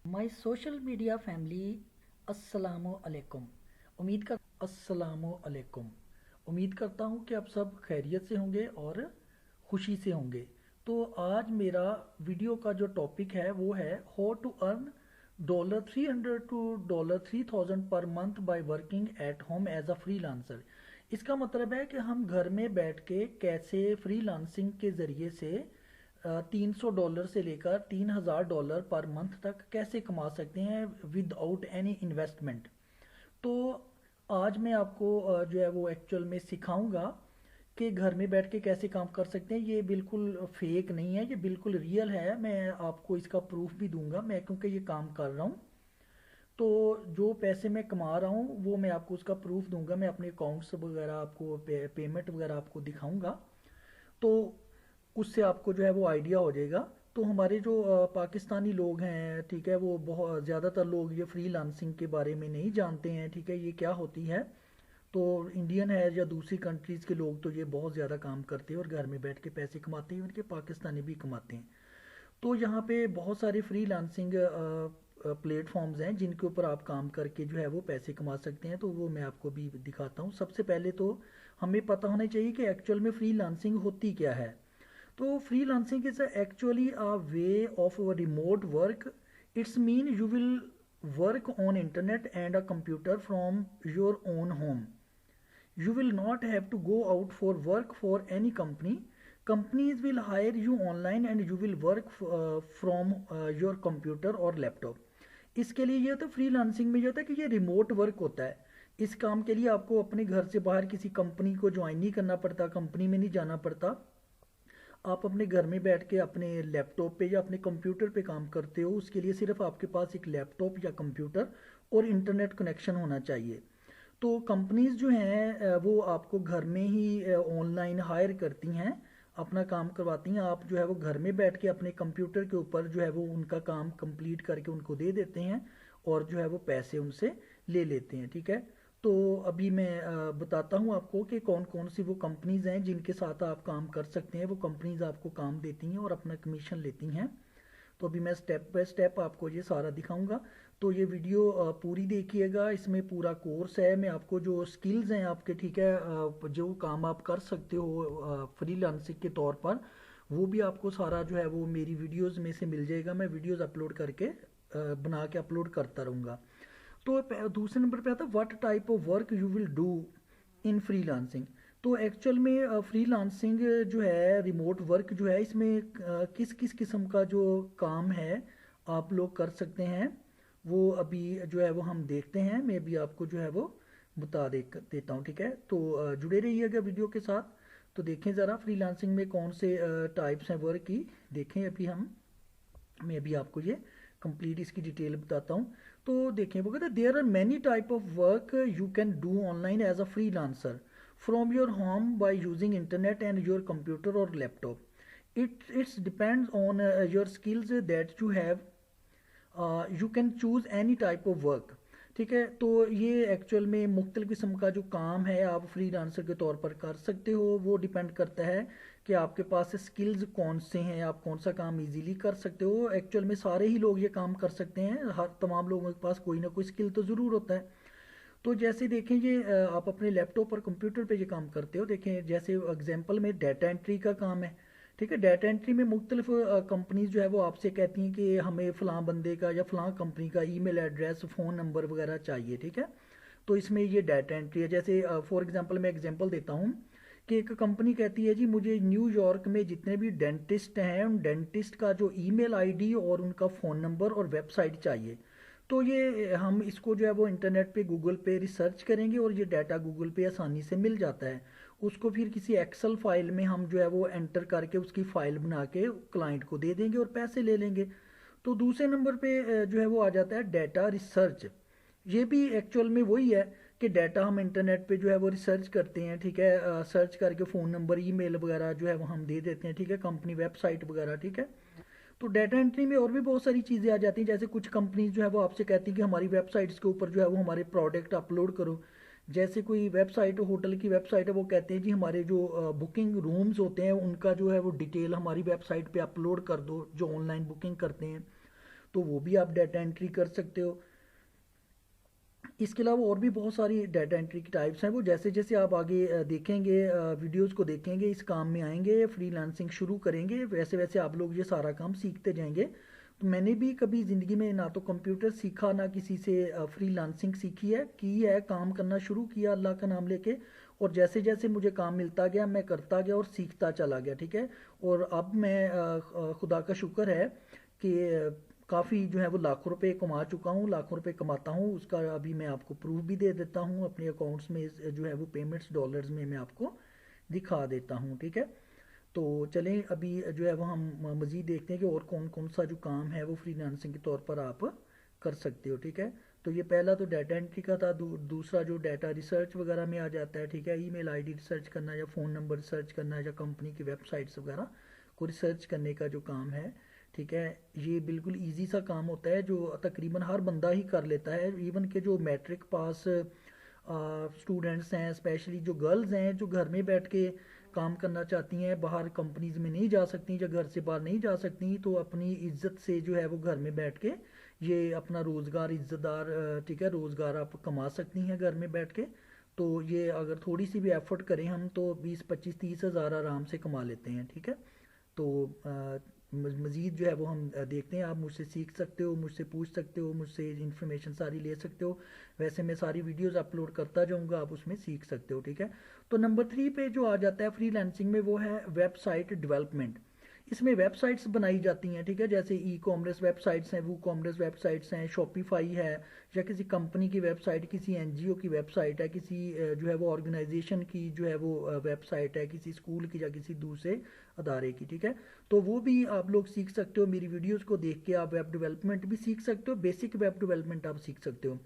My social media family, अस्सलामु अलैकुम। अस्सलामु अलैकुम। उम्मीद करता हूँ कि आप सब खैरियत से होंगे और खुशी से होंगे। तो आज मेरा वीडियो का जो टॉपिक है वो है how to earn $300 to $3,000 per month by working at home as a freelancer. इसका मतलब है कि हम घर में बैठ के कैसे फ्रीलांसिंग के ज़रिए से $300 से लेकर $3,000 पर मंथ तक कैसे कमा सकते हैं विदाउट एनी इन्वेस्टमेंट। तो आज मैं आपको जो है वो एक्चुअल में सिखाऊंगा कि घर में बैठ के कैसे काम कर सकते हैं। ये बिल्कुल फेक नहीं है, ये बिल्कुल रियल है। मैं आपको इसका प्रूफ भी दूंगा, मैं क्योंकि ये काम कर रहा हूँ। तो जो पैसे मैं कमा रहा हूँ वो मैं आपको उसका प्रूफ दूंगा। मैं अपने अकाउंट्स वगैरह आपको पेमेंट वगैरह आपको दिखाऊंगा। तो उससे आपको जो है वो आइडिया हो जाएगा। तो हमारे जो पाकिस्तानी लोग हैं, ठीक है, वो बहुत ज़्यादातर लोग ये फ्रीलांसिंग के बारे में नहीं जानते हैं, ठीक है, ये क्या होती है। तो इंडियन है या दूसरी कंट्रीज़ के लोग तो ये बहुत ज़्यादा काम करते हैं और घर में बैठ के पैसे कमाते हैं, उनके पाकिस्तानी भी कमाते हैं। तो यहाँ पे बहुत सारे फ्रीलांसिंग प्लेटफॉर्म्स हैं जिनके ऊपर आप काम करके जो है वो पैसे कमा सकते हैं। तो वो मैं आपको भी दिखाता हूँ। सबसे पहले तो हमें पता होना चाहिए कि एक्चुअल में फ्रीलांसिंग होती क्या है। तो freelancing is actually a way of remote work. It's mean you will work on internet and a computer from your own home. You will not have to go out for work for any company. Companies will hire you online and you will work from your computer or laptop। इसके लिए ये होता है freelancing में, ये होता है कि ये रिमोट वर्क होता है। इस काम के लिए आपको अपने घर से बाहर किसी कंपनी को ज्वाइन नहीं करना पड़ता, कंपनी में नहीं जाना पड़ता। आप अपने घर में बैठ के अपने लैपटॉप पे या अपने कंप्यूटर पे काम करते हो। उसके लिए सिर्फ आपके पास एक लैपटॉप या कंप्यूटर और इंटरनेट कनेक्शन होना चाहिए। तो कंपनीज जो हैं वो आपको घर में ही ऑनलाइन हायर करती हैं, अपना काम करवाती हैं। आप जो है वो घर में बैठ के अपने कंप्यूटर के ऊपर जो है वो उनका काम कंप्लीट करके उनको दे देते हैं और जो है वो पैसे उनसे ले लेते हैं, ठीक है। तो अभी मैं बताता हूँ आपको कि कौन कौन सी वो कंपनीज हैं जिनके साथ आप काम कर सकते हैं। वो कंपनीज आपको काम देती हैं और अपना कमीशन लेती हैं। तो अभी मैं स्टेप बाय स्टेप आपको ये सारा दिखाऊंगा। तो ये वीडियो पूरी देखिएगा, इसमें पूरा कोर्स है। मैं आपको जो स्किल्स हैं आपके, ठीक है, जो काम आप कर सकते हो फ्रीलांसिंग के तौर पर, वो भी आपको सारा जो है वो मेरी वीडियोस में से मिल जाएगा। मैं वीडियोस अपलोड करके बना के अपलोड करता रहूँगा। तो दूसरे नंबर पे आता है what type of work you will do in freelancing. तो एक्चुअल में फ्रीलांसिंग जो है, रिमोट वर्क जो है, इसमें किस किस किस्म का जो काम है आप लोग कर सकते हैं, वो अभी जो है वो हम देखते हैं। मैं भी आपको जो है वो बता देता हूँ, ठीक है। तो जुड़े रहिएगा वीडियो के साथ। तो देखें ज़रा फ्रीलांसिंग में कौन से टाइप्स हैं वर्क की, देखें अभी हम। मैं भी आपको ये कंप्लीट इसकी डिटेल बताता हूँ। तो देखें, वो कहते हैं there are many type of work you can do online as a freelancer from your home by using internet and your computer और laptop. It's depends on your skills that you have. You can choose any type of work, ठीक है। तो ये actual में मुख्तलिफ किस्म का जो काम है आप फ्रीलांसर के तौर पर कर सकते हो। वो डिपेंड करता है कि आपके पास स्किल्स कौन से हैं, आप कौन सा काम इजीली कर सकते हो। एक्चुअल में सारे ही लोग ये काम कर सकते हैं, हर तमाम लोगों के पास कोई ना कोई स्किल तो ज़रूर होता है। तो जैसे देखें ये आप अपने लैपटॉप और कंप्यूटर पे ये काम करते हो। देखें जैसे एग्जांपल में डाटा एंट्री का काम है, ठीक है। डाटा एंट्री में मुख्तलिफ कंपनीज जो है वो आपसे कहती हैं कि हमें फ़लाँ बंदे का या फ़लाँ कंपनी का ईमेल एड्रेस, फ़ोन नंबर वगैरह चाहिए, ठीक है। तो इसमें ये डाटा एंट्री है। जैसे फॉर एग्जांपल मैं एग्जांपल देता हूँ कि एक कंपनी कहती है जी मुझे न्यूयॉर्क में जितने भी डेंटिस्ट हैं उन डेंटिस्ट का जो ईमेल आईडी और उनका फ़ोन नंबर और वेबसाइट चाहिए। तो ये हम इसको जो है वो इंटरनेट पे गूगल पे रिसर्च करेंगे और ये डाटा गूगल पे आसानी से मिल जाता है। उसको फिर किसी एक्सेल फाइल में हम जो है वो एंटर करके उसकी फ़ाइल बना के क्लाइंट को दे देंगे और पैसे ले लेंगे। तो दूसरे नंबर पे जो है वो आ जाता है डाटा रिसर्च। ये भी एक्चुअल में वही है कि डाटा हम इंटरनेट पे जो है वो रिसर्च करते हैं, ठीक है। सर्च करके फ़ोन नंबर, ईमेल वगैरह जो है वो हम दे देते हैं, ठीक है, कंपनी वेबसाइट वगैरह, ठीक है। तो डाटा एंट्री में और भी बहुत सारी चीज़ें आ जाती हैं। जैसे कुछ कंपनीज जो है वो आपसे कहती हैं कि हमारी वेबसाइट्स के ऊपर जो है वो हमारे प्रोडक्ट अपलोड करो। जैसे कोई वेबसाइट, होटल की वेबसाइट है, वो कहते हैं जी हमारे जो बुकिंग रूम्स होते हैं उनका जो है वो डिटेल हमारी वेबसाइट पे अपलोड कर दो, जो ऑनलाइन बुकिंग करते हैं। तो वो भी आप डाटा एंट्री कर सकते हो। इसके अलावा और भी बहुत सारी डाटा एंट्री की टाइप्स हैं, वो जैसे जैसे आप आगे देखेंगे, वीडियोस को देखेंगे, इस काम में आएंगे, फ्रीलांसिंग शुरू करेंगे, वैसे वैसे आप लोग ये सारा काम सीखते जाएंगे। तो मैंने भी कभी ज़िंदगी में ना तो कंप्यूटर सीखा ना किसी से फ्रीलांसिंग सीखी है, की है, काम करना शुरू किया अल्लाह का नाम लेके, और जैसे जैसे मुझे काम मिलता गया मैं करता गया और सीखता चला गया, ठीक है। और अब मैं खुदा का शुक्र है कि काफ़ी जो है वो लाखों रुपए कमा चुका हूँ, लाखों रुपए कमाता हूँ। उसका अभी मैं आपको प्रूफ भी दे देता हूँ, अपने अकाउंट्स में जो है वो पेमेंट्स डॉलर्स में मैं आपको दिखा देता हूँ, ठीक है। तो चलें अभी जो है वो हम मज़ीद देखते हैं कि और कौन कौन सा जो काम है वो फ्रीलांसिंग के तौर पर आप कर सकते हो, ठीक है। तो ये पहला तो डाटा एंट्री का था। दूसरा जो डाटा रिसर्च वगैरह में आ जाता है, ठीक है। ईमेल आईडी रिसर्च करना या फ़ोन नंबर रिसर्च करना या कंपनी की वेबसाइट्स वगैरह को रिसर्च करने का जो काम है, ठीक है, ये बिल्कुल इजी सा काम होता है जो तकरीबन हर बंदा ही कर लेता है। इवन के जो मैट्रिक पास स्टूडेंट्स हैं, स्पेशली जो गर्ल्स हैं जो घर में बैठ के काम करना चाहती हैं, बाहर कंपनीज में नहीं जा सकती या घर से बाहर नहीं जा सकती, तो अपनी इज्जत से जो है वो घर में बैठ के ये अपना रोज़गार इज्जतदार, ठीक है, रोज़गार आप कमा सकती हैं घर में बैठ के। तो ये अगर थोड़ी सी भी एफर्ट करें हम तो 20 25 30 हज़ार आराम से कमा लेते हैं, ठीक है। तो मज़ीद जो है वो हम देखते हैं। आप मुझसे सीख सकते हो, मुझसे पूछ सकते हो, मुझसे इन्फॉर्मेशन सारी ले सकते हो। वैसे मैं सारी वीडियोस अपलोड करता जाऊंगा, आप उसमें सीख सकते हो, ठीक है। तो नंबर 3 पे जो आ जाता है फ्रीलांसिंग में वो है वेबसाइट डेवलपमेंट। इसमें वेबसाइट्स बनाई जाती हैं, ठीक है, जैसे ई कॉमर्स वेबसाइट्स हैं, वो कॉमर्स वेबसाइट्स हैं, शॉपिफाई है, या किसी कंपनी की वेबसाइट, किसी एनजीओ की वेबसाइट है, किसी जो है वो ऑर्गेनाइजेशन की जो है वो वेबसाइट है, किसी स्कूल की या किसी दूसरे अदारे की, ठीक है। तो वो भी आप लोग सीख सकते हो। मेरी वीडियोस को देख के आप वेब डेवलपमेंट भी सीख सकते हो, बेसिक वेब डेवलपमेंट आप सीख सकते हो।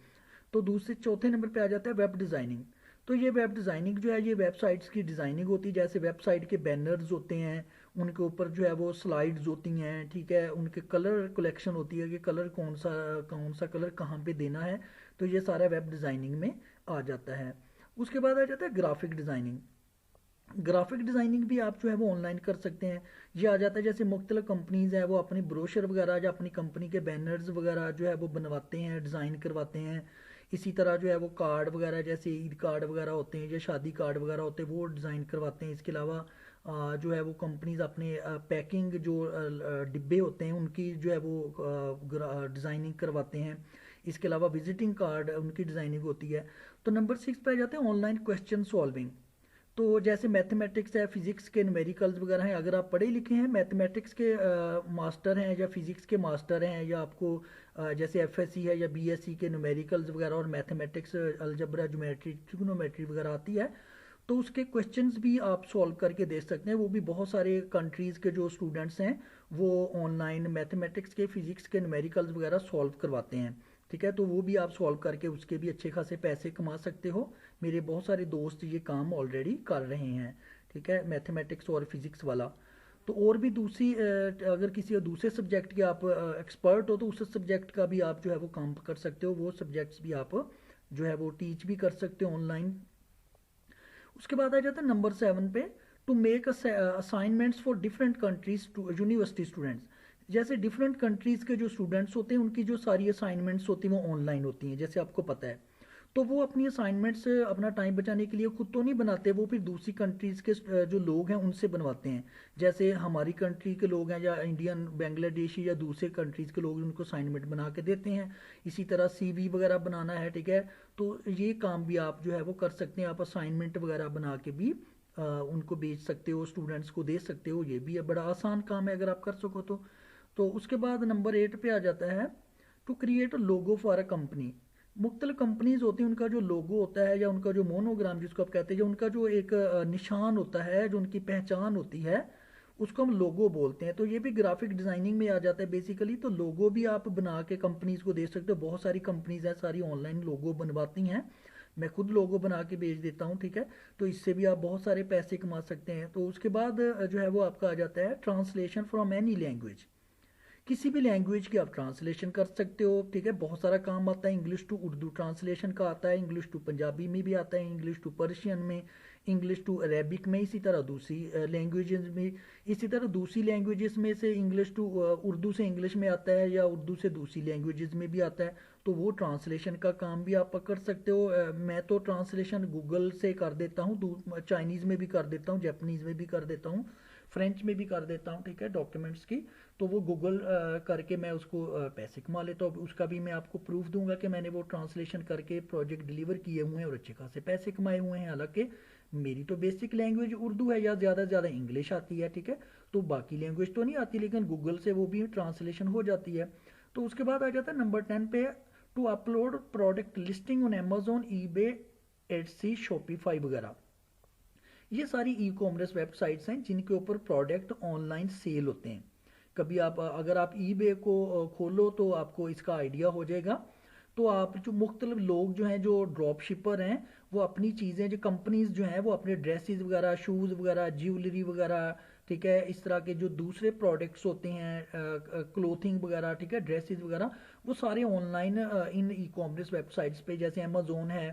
तो दूसरे चौथे नंबर पे आ जाता है वेब डिज़ाइनिंग। तो ये वेब डिज़ाइनिंग जो है ये वेबसाइट्स की डिज़ाइनिंग होती है, जैसे वेबसाइट के बैनर्स होते हैं, उनके ऊपर जो है वो स्लाइड्स होती हैं, ठीक है, उनके कलर कलेक्शन होती है कि कलर कौन सा कलर कहाँ पे देना है। तो ये सारा वेब डिज़ाइनिंग में आ जाता है। उसके बाद आ जाता है ग्राफिक डिज़ाइनिंग। ग्राफिक डिज़ाइनिंग भी आप जो है वो ऑनलाइन कर सकते हैं। ये आ जाता है जैसे मुख्तलिफ कंपनीज़ हैं वो अपनी ब्रोशर वगैरह या अपनी कंपनी के बैनर्स वगैरह जो है वो बनवाते हैं, डिज़ाइन करवाते हैं। इसी तरह जो है वो कार्ड वगैरह, जैसे ईद कार्ड वगैरह होते हैं या शादी कार्ड वगैरह होते हैं, वो डिज़ाइन करवाते हैं। इसके अलावा जो है वो कंपनीज अपने पैकिंग जो डिब्बे होते हैं उनकी जो है वो डिज़ाइनिंग करवाते हैं। इसके अलावा विजिटिंग कार्ड उनकी डिज़ाइनिंग होती है। तो नंबर 6 पे आ जाते हैं ऑनलाइन क्वेश्चन सॉल्विंग। तो जैसे मैथमेटिक्स है, फिजिक्स के न्यूमेरिकल्स वगैरह हैं, अगर आप पढ़े लिखे हैं, मैथमेटिक्स के मास्टर हैं या फिजिक्स के मास्टर हैं, या आपको जैसे एफएससी है या बीएससी के न्यूमेरिकल्स वगैरह और मैथमेटिक्स अलजबरा ज्योमेट्री ट्रिग्नोमेट्री वगैरह आती है, तो उसके क्वेश्चंस भी आप सॉल्व करके दे सकते हैं। वो भी बहुत सारे कंट्रीज़ के जो स्टूडेंट्स हैं वो ऑनलाइन मैथमेटिक्स के, फिजिक्स के न्यूमेरिकल्स वगैरह सॉल्व करवाते हैं, ठीक है। तो वो भी आप सॉल्व करके उसके भी अच्छे खासे पैसे कमा सकते हो। मेरे बहुत सारे दोस्त ये काम ऑलरेडी कर रहे हैं, ठीक है, मैथमेटिक्स और फिजिक्स वाला। तो और भी दूसरी अगर किसी दूसरे सब्जेक्ट के आप एक्सपर्ट हो तो उस सब्जेक्ट का भी आप जो है वो काम कर सकते हो, वो सब्जेक्ट्स भी आप जो है वो टीच भी कर सकते हो ऑनलाइन। उसके बाद आ जाता है नंबर 7 पे, to make assignments for different countries university students. जैसे डिफरेंट कंट्रीज़ के जो स्टूडेंट्स होते हैं उनकी जो सारी असाइनमेंट्स होती हैं वो ऑनलाइन होती हैं, जैसे आपको पता है। तो वो अपनी असाइनमेंट्स अपना टाइम बचाने के लिए खुद तो नहीं बनाते, वो फिर दूसरी कंट्रीज़ के जो लोग हैं उनसे बनवाते हैं। जैसे हमारी कंट्री के लोग हैं या इंडियन, बांग्लादेशी या दूसरे कंट्रीज़ के लोग उनको असाइनमेंट बना के देते हैं। इसी तरह सीवी वगैरह बनाना है, ठीक है। तो ये काम भी आप जो है वो कर सकते हैं, आप असाइनमेंट वगैरह बना के भी उनको बेच सकते हो, स्टूडेंट्स को दे सकते हो। ये भी बड़ा आसान काम है अगर आप कर सको तो। तो उसके बाद नंबर 8 पे आ जाता है to create a logo for a company. मुख्तलिफ कंपनीज होती हैं, उनका जो लोगो होता है या उनका जो मोनोग्राम जिसको आप कहते हैं, या उनका जो एक निशान होता है, जो उनकी पहचान होती है, उसको हम लोगो बोलते हैं। तो ये भी ग्राफिक डिज़ाइनिंग में आ जाता है बेसिकली। तो लोगो भी आप बना के कंपनीज को दे सकते हो। बहुत सारी कंपनीज हैं, सारी ऑनलाइन लोगो बनवाती हैं। मैं खुद लोगो बना के बेच देता हूँ, ठीक है। तो इससे भी आप बहुत सारे पैसे कमा सकते हैं। तो उसके बाद जो है वो आपका आ जाता है ट्रांसलेशन फ्रॉम एनी लैंग्वेज। किसी भी लैंग्वेज की आप ट्रांसलेशन कर सकते हो, ठीक है। बहुत सारा काम आता है, इंग्लिश टू उर्दू ट्रांसलेशन का आता है, इंग्लिश टू पंजाबी में भी आता है, इंग्लिश टू पर्शियन में, इंग्लिश टू अरेबिक में, इसी तरह दूसरी लैंग्वेजेस में, इसी तरह दूसरी लैंग्वेजेस में से इंग्लिश टू उर्दू से इंग्लिश में आता है, या उर्दू से दूसरी लैंग्वेजेस में भी आता है। तो वो ट्रांसलेशन का काम भी आप कर सकते हो। मैं तो ट्रांसलेशन गूगल से कर देता हूँ, चाइनीज़ में भी कर देता हूँ, जापानीज़ में भी कर देता हूँ, फ्रेंच में भी कर देता हूँ, ठीक है, डॉक्यूमेंट्स की। तो वो गूगल करके मैं उसको पैसे कमा लेता हूँ। उसका भी मैं आपको प्रूफ दूंगा कि मैंने वो ट्रांसलेशन करके प्रोजेक्ट डिलीवर किए हुए हैं और अच्छे खासे पैसे कमाए हुए हैं। हालांकि मेरी तो बेसिक लैंग्वेज उर्दू है, या ज़्यादा से ज़्यादा इंग्लिश आती है, ठीक है। तो बाकी लैंग्वेज तो नहीं आती, लेकिन गूगल से वो भी ट्रांसलेशन हो जाती है। तो उसके बाद आ जाता है नंबर 10 पे, to upload product listing on Amazon, eBay, Etsy, Shopify वगैरह। ये सारी ई कॉमर्स वेबसाइट्स हैं जिनके ऊपर प्रोडक्ट ऑनलाइन सेल होते हैं। कभी आप अगर आप ई बे को खोलो तो आपको इसका आइडिया हो जाएगा। तो आप जो मुख्तलिफ लोग जो हैं, जो ड्रॉप शिपर हैं, वो अपनी चीज़ें, जो कंपनीज जो हैं, वो अपने ड्रेसेस वगैरह, शूज़ वगैरह, ज्वेलरी वगैरह, ठीक है, इस तरह के जो दूसरे प्रोडक्ट्स होते हैं, क्लोथिंग वगैरह, ठीक है, ड्रेसेस वगैरह, वो सारे online in e commerce websites पे, जैसे अमेजोन है,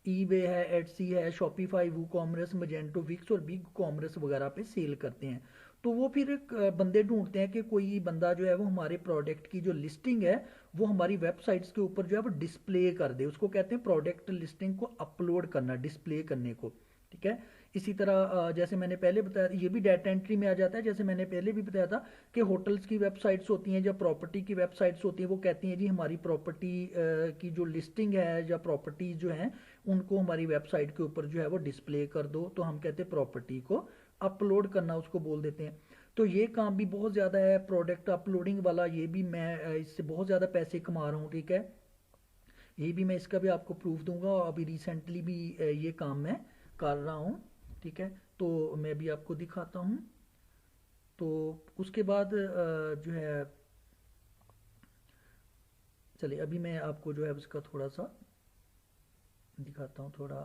ईबे है, एटसी है, शॉपिफाई, वू कॉमर्स, मजेंटो, विक्स और बिग कॉमर्स वगैरह पे सेल करते हैं। तो वो फिर बंदे ढूंढते हैं कि कोई बंदा जो है वो हमारे प्रोडक्ट की जो लिस्टिंग है वो हमारी वेबसाइट्स के ऊपर जो है वो डिस्प्ले कर दे। उसको कहते हैं प्रोडक्ट लिस्टिंग को अपलोड करना, डिस्प्ले करने को, ठीक है। इसी तरह जैसे मैंने पहले बताया, ये भी डाटा एंट्री में आ जाता है। जैसे मैंने पहले भी बताया था कि होटल्स की वेबसाइट्स होती हैं, या प्रॉपर्टी की वेबसाइट्स होती हैं, वो कहती हैं जी हमारी प्रॉपर्टी की जो लिस्टिंग है, या प्रॉपर्टीज जो हैं, उनको हमारी वेबसाइट के ऊपर जो है वो डिस्प्ले कर दो। तो हम कहते हैं प्रॉपर्टी को अपलोड करना, उसको बोल देते हैं। तो ये काम भी बहुत ज़्यादा है प्रोडक्ट अपलोडिंग वाला, ये भी मैं इससे बहुत ज़्यादा पैसे कमा रहा हूँ, ठीक है। ये भी मैं इसका भी आपको प्रूफ दूंगा, और अभी रिसेंटली भी ये काम मैं कर रहा हूँ, ठीक है। तो मैं भी आपको दिखाता हूँ। तो उसके बाद जो है, चलिए अभी मैं आपको जो है उसका थोड़ा सा दिखाता हूँ, थोड़ा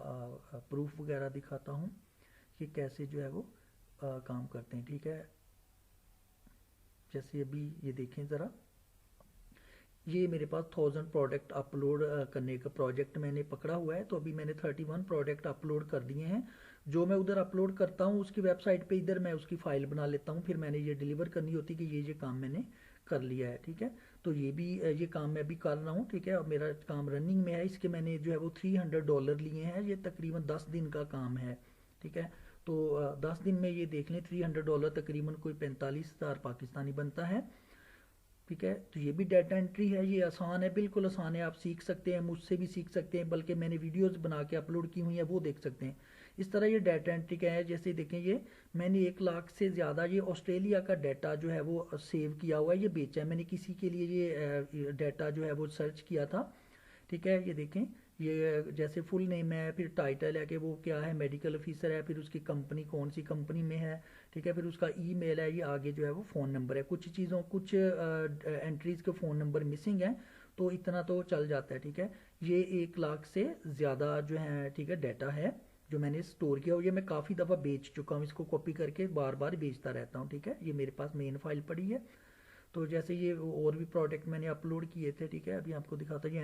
प्रूफ वगैरह दिखाता हूँ कि कैसे जो है वो काम करते हैं, ठीक है। जैसे अभी ये देखें ज़रा, ये मेरे पास 1000 प्रोडक्ट अपलोड करने का प्रोजेक्ट मैंने पकड़ा हुआ है। तो अभी मैंने 31 प्रोडक्ट अपलोड कर दिए हैं। जो मैं उधर अपलोड करता हूँ उसकी वेबसाइट पे, इधर मैं उसकी फ़ाइल बना लेता हूँ, फिर मैंने ये डिलीवर करनी होती कि ये काम मैंने कर लिया है, ठीक है। तो ये भी ये काम मैं भी कर रहा हूँ, ठीक है, और मेरा काम रनिंग में है। इसके मैंने जो है वो $300 लिए हैं। ये तकरीबन 10 दिन का काम है, ठीक है। तो 10 दिन में ये देख लें, $300 तकरीबन कोई 45,000 पाकिस्तानी बनता है, ठीक है। तो ये भी डाटा एंट्री है, ये आसान है, बिल्कुल आसान है, आप सीख सकते हैं, मुझसे भी सीख सकते हैं, बल्कि मैंने वीडियोस बना के अपलोड की हुई हैं, वो देख सकते हैं। इस तरह ये डाटा एंट्री का है। जैसे देखें, ये मैंने 1 लाख से ज़्यादा ये ऑस्ट्रेलिया का डाटा जो है वो सेव किया हुआ है, ये बेचा है मैंने किसी के लिए, ये डाटा जो है वो सर्च किया था, ठीक है। ये देखें, ये जैसे फुल नेम है, फिर टाइटल है कि वो क्या है, मेडिकल ऑफिसर है, फिर उसकी कंपनी कौन सी कंपनी में है, ठीक है, फिर उसका ईमेल है, ये आगे जो है वो फ़ोन नंबर है। कुछ चीज़ों, कुछ एंट्रीज़ के फ़ोन नंबर मिसिंग हैं, तो इतना तो चल जाता है, ठीक है। ये 1 लाख से ज़्यादा जो है, ठीक है, डाटा है जो मैंने स्टोर किया, और ये मैं काफ़ी दफ़ा बेच चुका हूँ, इसको कॉपी करके बार बार बेचता रहता हूँ, ठीक है। ये मेरे पास मेन फाइल पड़ी है। तो जैसे ये और भी प्रोडक्ट मैंने अपलोड किए थे, ठीक है, अभी आपको दिखाता हूँ। ये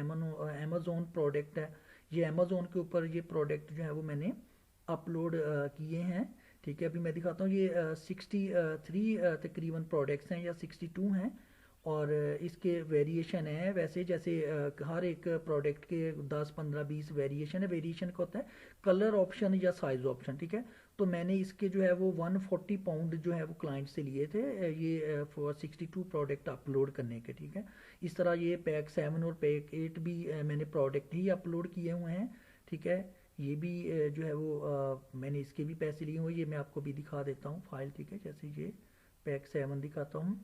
अमेजोन प्रोडक्ट है, ये अमेजोन के ऊपर ये प्रोडक्ट जो है वो मैंने अपलोड किए हैं, ठीक है। अभी मैं दिखाता हूँ, ये 63 तकरीबन प्रोडक्ट्स हैं, या 62 हैं। और इसके वेरिएशन है, वैसे जैसे हर एक प्रोडक्ट के 10 15 20 वेरिएशन है। वेरिएशन का होता है कलर ऑप्शन या साइज ऑप्शन, ठीक है। तो मैंने इसके जो है वो 140 पाउंड जो है वो क्लाइंट से लिए थे, ये फॉर 62 प्रोडक्ट अपलोड करने के, ठीक है। इस तरह ये पैक 7 और पैक 8 भी मैंने प्रोडक्ट ही अपलोड किए हुए हैं, ठीक है। ये भी जो है वो मैंने इसके भी पैसे लिए हुए, ये मैं आपको भी दिखा देता हूँ फाइल, ठीक है। जैसे ये पैक 7 दिखाता हूँ,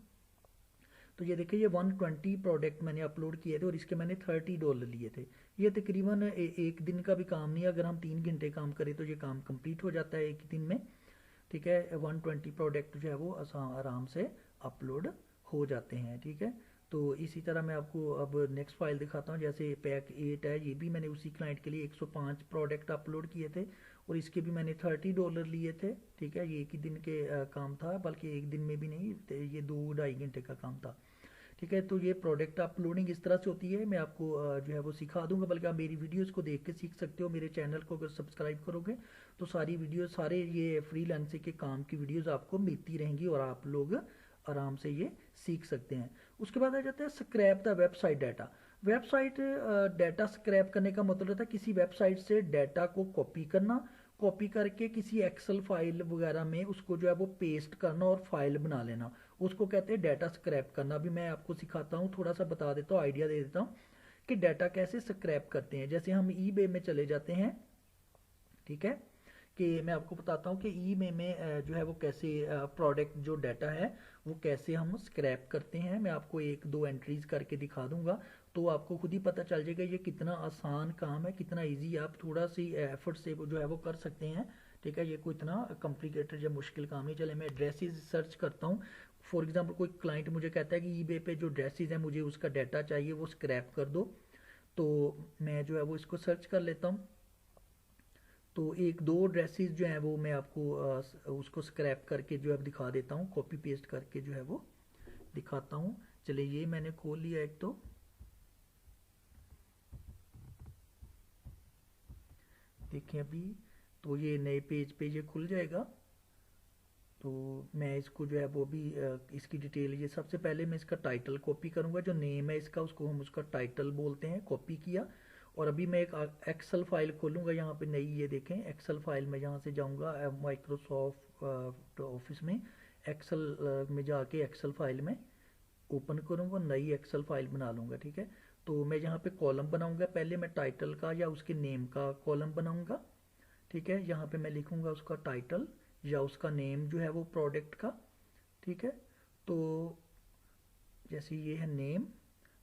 तो ये देखिए, ये 120 प्रोडक्ट मैंने अपलोड किए थे, और इसके मैंने $30 लिए थे। ये तकरीबन एक दिन का भी काम नहीं है, अगर हम 3 घंटे काम करें तो ये काम कंप्लीट हो जाता है एक दिन में, ठीक है। 120 प्रोडक्ट जो है वो आराम से अपलोड हो जाते हैं, ठीक है। तो इसी तरह मैं आपको अब नेक्स्ट फाइल दिखाता हूँ। जैसे पैक 8 है, ये भी मैंने उसी क्लाइंट के लिए 105 प्रोडक्ट अपलोड किए थे, और इसके भी मैंने $30 लिए थे, ठीक है। ये एक ही दिन के काम था, बल्कि एक दिन में भी नहीं, ये 2 ढाई घंटे का काम था। ठीक है। तो ये प्रोडक्ट अपलोडिंग इस तरह से होती है, मैं आपको जो है वो सिखा दूंगा, बल्कि आप मेरी वीडियोस को देख के सीख सकते हो। मेरे चैनल को अगर सब्सक्राइब करोगे तो सारी वीडियो, सारे ये फ्रीलांसिंग के काम की वीडियोस आपको मिलती रहेंगी और आप लोग आराम से ये सीख सकते हैं। उसके बाद आ जाता है scrap the website data. Website data scrap करने का मतलब होता है किसी वेबसाइट से डाटा को कॉपी करना, कॉपी करके किसी एक्सेल फाइल वगैरह में उसको जो है वो पेस्ट करना और फाइल बना लेना, उसको कहते हैं डाटा स्क्रैप करना। अभी मैं आपको सिखाता हूँ, थोड़ा सा बता देता हूँ, आइडिया दे देता हूँ कि डाटा कैसे स्क्रैप करते हैं। जैसे हम ईबे में चले जाते हैं, ठीक है, कि मैं आपको बताता हूँ कि ई में जो है वो कैसे प्रोडक्ट जो डाटा है वो कैसे हम स्क्रैप करते हैं। मैं आपको एक दो एंट्रीज करके दिखा दूंगा, तो आपको खुद ही पता चल जाएगा ये कितना आसान काम है, कितना इजी, आप थोड़ा सी एफर्ट से जो है वो कर सकते हैं। ठीक है, ये कोई इतना कॉम्प्लिकेटेड या मुश्किल काम नहीं। चले मैं ड्रेसेस सर्च करता हूँ। फॉर एग्जांपल कोई क्लाइंट मुझे कहता है कि ईबे पे जो ड्रेसेस हैं मुझे उसका डाटा चाहिए, वो स्क्रैप कर दो। तो मैं जो है वो इसको सर्च कर लेता हूँ। तो एक दो ड्रेसेस जो हैं वो मैं आपको उसको स्क्रैप करके जो है दिखा देता हूँ, कॉपी पेस्ट करके जो है वो दिखाता हूँ। चलिए ये मैंने खोल लिया एक, तो देखें अभी, तो ये नए पेज पे ये खुल जाएगा। तो मैं इसको जो है वो भी इसकी डिटेल, ये सबसे पहले मैं इसका टाइटल कॉपी करूँगा, जो नेम है इसका उसको हम उसका टाइटल बोलते हैं, कॉपी किया। और अभी मैं एक एक्सेल फाइल खोलूँगा यहाँ पे नई, ये देखें एक्सेल फाइल में यहाँ से जाऊँगा माइक्रोसॉफ्ट ऑफिस में, एक्सेल में जाके एक्सेल फाइल में ओपन करूँगा, नई एक्सेल फाइल बना लूँगा। ठीक है, तो मैं यहाँ पे कॉलम बनाऊँगा, पहले मैं टाइटल का या उसके नेम का कॉलम बनाऊँगा। ठीक है, यहाँ पे मैं लिखूँगा उसका टाइटल या उसका नेम जो है वो प्रोडक्ट का। ठीक है, तो जैसे ये है नेम,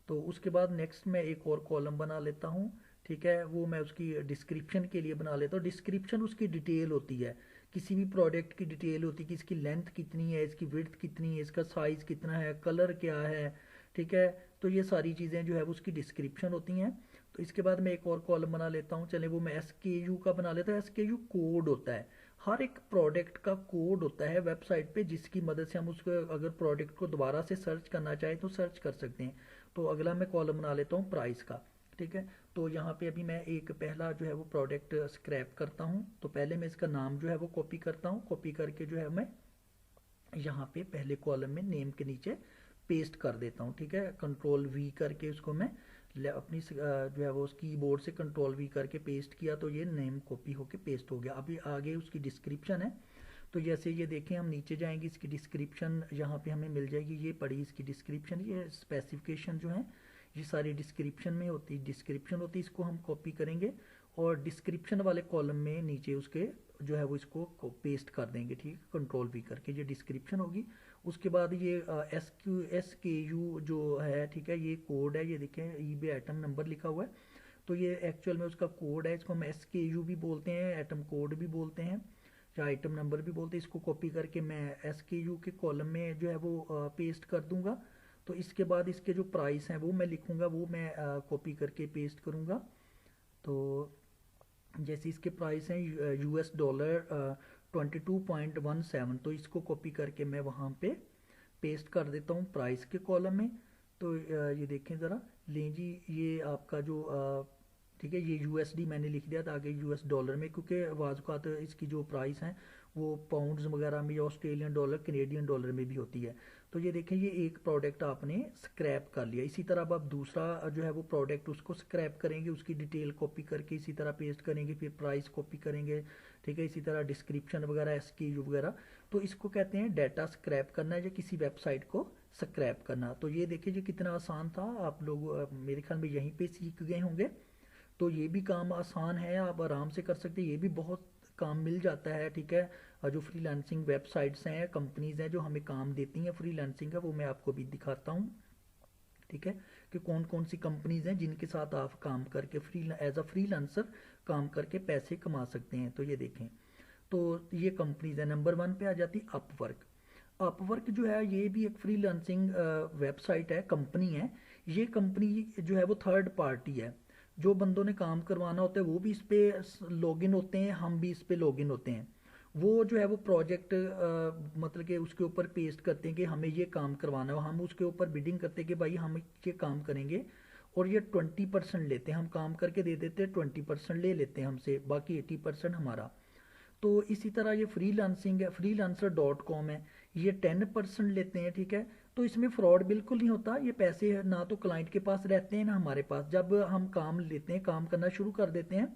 तो उसके बाद नेक्स्ट मैं एक और कॉलम बना लेता हूँ। ठीक है, वो मैं उसकी डिस्क्रिप्शन के लिए बना लेता हूँ। डिस्क्रिप्शन उसकी डिटेल होती है, किसी भी प्रोडक्ट की डिटेल होती है कि इसकी लेंथ कितनी है, इसकी विड्थ कितनी है, इसका साइज़ कितना है, कलर क्या है। ठीक है, तो ये सारी चीज़ें जो है वो उसकी डिस्क्रिप्शन होती हैं। तो इसके बाद मैं एक और कॉलम बना लेता हूँ, चले वो मैं एसकेयू का बना लेता हूँ। एसकेयू कोड होता है, हर एक प्रोडक्ट का कोड होता है वेबसाइट पे, जिसकी मदद से हम उसको अगर प्रोडक्ट को दोबारा से सर्च करना चाहें तो सर्च कर सकते हैं। तो अगला मैं कॉलम बना लेता हूँ प्राइस का। ठीक है, तो यहाँ पे अभी मैं एक पहला जो है वो प्रोडक्ट स्क्रैप करता हूँ। तो पहले मैं इसका नाम जो है वो कॉपी करता हूँ, कॉपी करके जो है मैं यहाँ पे पहले कॉलम में नेम के नीचे पेस्ट कर देता हूँ। ठीक है, कंट्रोल वी करके उसको मैं अपनी जो है वो कीबोर्ड से कंट्रोल वी करके पेस्ट किया, तो ये नेम कॉपी होके पेस्ट हो गया। अभी आगे उसकी डिस्क्रिप्शन है, तो जैसे ये देखें हम नीचे जाएंगे, इसकी डिस्क्रिप्शन यहाँ पे हमें मिल जाएगी, ये पड़ी इसकी डिस्क्रिप्शन, ये स्पेसिफिकेशन जो है ये सारी डिस्क्रिप्शन में होती, डिस्क्रिप्शन होती है, इसको हम कॉपी करेंगे और डिस्क्रिप्शन वाले कॉलम में नीचे उसके जो है वो इसको पेस्ट कर देंगे। ठीक है, कंट्रोल वी करके ये डिस्क्रिप्शन होगी। उसके बाद ये एस के यू जो है, ठीक है, ये कोड है, ये देखें ईबे आइटम नंबर लिखा हुआ है, तो ये एक्चुअल में उसका कोड है। इसको हम एसकेयू भी बोलते हैं, आइटम कोड भी बोलते हैं, या आइटम नंबर भी बोलते हैं। इसको कॉपी करके मैं एसकेयू के कॉलम में जो है वो पेस्ट कर दूंगा। तो इसके बाद इसके जो प्राइस हैं वो मैं लिखूंगा, वो मैं कॉपी करके पेस्ट करूंगा। तो जैसे इसके प्राइस हैं $22 22.17, तो इसको कॉपी करके मैं वहाँ पे पेस्ट कर देता हूँ प्राइस के कॉलम में। तो ये देखें ज़रा, लें जी, ये आपका जो ठीक है, ये यूएसडी मैंने लिख दिया था आगे यूएस डॉलर में, क्योंकि बाज़ औक़ात इसकी जो प्राइस हैं वो पाउंड्स वगैरह में या ऑस्ट्रेलियन डॉलर, कैनेडियन डॉलर में भी होती है। तो ये देखें, ये एक प्रोडक्ट आपने स्क्रैप कर लिया। इसी तरह अब आप दूसरा जो है वो प्रोडक्ट उसको स्क्रैप करेंगे, उसकी डिटेल कॉपी करके इसी तरह पेस्ट करेंगे, फिर प्राइस कॉपी करेंगे। ठीक है, इसी तरह डिस्क्रिप्शन वगैरह, एसकेयू वगैरह। तो इसको कहते हैं डाटा स्क्रैप करना या किसी वेबसाइट को स्क्रैप करना। तो ये देखिए जी कितना आसान था, आप लोग मेरे ख्याल में यहीं पे सीख गए होंगे। तो ये भी काम आसान है, आप आराम से कर सकते हैं, ये भी बहुत काम मिल जाता है। ठीक है, और जो फ्रीलांसिंग वेबसाइट्स हैं, कंपनीज हैं जो हमें काम देती हैं फ्रीलांसिंग का, वो मैं आपको भी दिखाता हूँ। ठीक है, कि कौन कौन सी कंपनीज हैं जिनके साथ आप काम करके एज अ फ्रीलांसर काम करके पैसे कमा सकते हैं। तो ये देखें, तो ये कंपनीज है। नंबर 1 पे आ जाती अपवर्क। अपवर्क जो है ये भी एक फ्रीलांसिंग वेबसाइट है, कंपनी है। ये कंपनी जो है वो थर्ड पार्टी है, जो बंदों ने काम करवाना होता है वो भी इस पे लॉगिन होते हैं, हम भी इस पे लॉगिन होते हैं। वो जो है वो प्रोजेक्ट मतलब कि उसके ऊपर पेस्ट करते हैं कि हमें ये काम करवाना है, हम उसके ऊपर बिडिंग करते हैं कि भाई हम ये काम करेंगे, और ये 20% लेते हैं, हम काम करके दे देते हैं, 20% ले लेते हैं हमसे, बाकी 80% हमारा। तो इसी तरह ये फ्रीलांसिंग है, freelancer.com है, ये 10% लेते हैं, ठीक है। तो इसमें फ्रॉड बिल्कुल नहीं होता, ये पैसे ना तो क्लाइंट के पास रहते हैं ना हमारे पास। जब हम काम लेते हैं, काम करना शुरू कर देते हैं,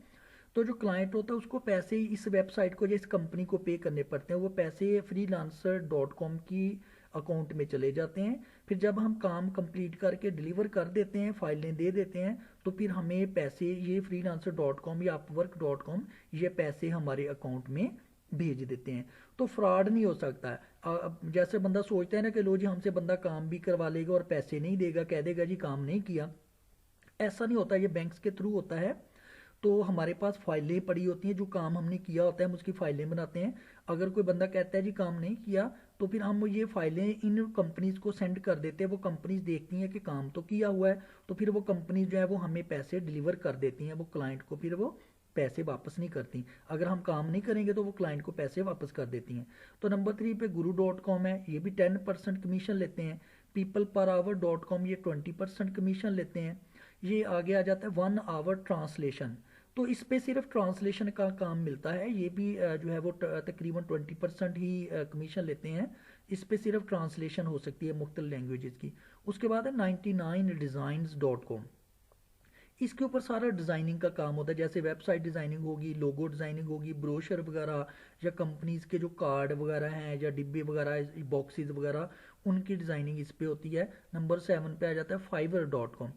तो जो क्लाइंट होता है उसको पैसे इस वेबसाइट को या इस कंपनी को पे करने पड़ते हैं, वो पैसे freelancer.com की अकाउंट में चले जाते हैं। फिर जब हम काम कंप्लीट करके डिलीवर कर देते हैं, फाइलें दे देते हैं, तो फिर हमें पैसे ये freelancer.com या upwork.com ये पैसे हमारे अकाउंट में भेज देते हैं। तो फ्रॉड नहीं हो सकता है। अब जैसे बंदा सोचता है ना कि लो जी हमसे बंदा काम भी करवा लेगा और पैसे नहीं देगा, कह देगा जी काम नहीं किया, ऐसा नहीं होता। ये बैंक्स के थ्रू होता है। तो हमारे पास फाइलें पड़ी होती हैं, जो काम हमने किया होता है हम उसकी फाइलें बनाते हैं। अगर कोई बंदा कहता है जी काम नहीं किया, तो फिर हम ये फाइलें इन कंपनीज को सेंड कर देते हैं। वो कंपनीज देखती हैं कि काम तो किया हुआ है, तो फिर वो कंपनीज जो है वो हमें पैसे डिलीवर कर देती हैं, वो क्लाइंट को फिर वो पैसे वापस नहीं करती। अगर हम काम नहीं करेंगे तो वो क्लाइंट को पैसे वापस कर देती हैं। तो नंबर 3 पे guru.com है, ये भी 10% कमीशन लेते हैं। peopleperhour.com ये 20% कमीशन लेते हैं। ये आगे आ जाता है 1 आवर ट्रांसलेशन। तो इस पे सिर्फ ट्रांसलेशन का काम मिलता है, ये भी जो है वो तकरीबन 20% ही कमीशन लेते हैं। इस पे सिर्फ ट्रांसलेशन हो सकती है मुख्तलिफ लैंग्वेजेस की। उसके बाद है 99designs.com। इसके ऊपर सारा डिज़ाइनिंग का काम होता है, जैसे वेबसाइट डिज़ाइनिंग होगी, लोगो डिज़ाइनिंग होगी, ब्रोशर वगैरह, या कंपनीज के जो कार्ड वगैरह हैं या डिब्बे वगैरह बॉक्सेस वगैरह, उनकी डिज़ाइनिंग इस पे होती है। नंबर 7 पे आ जाता है fiverr.com।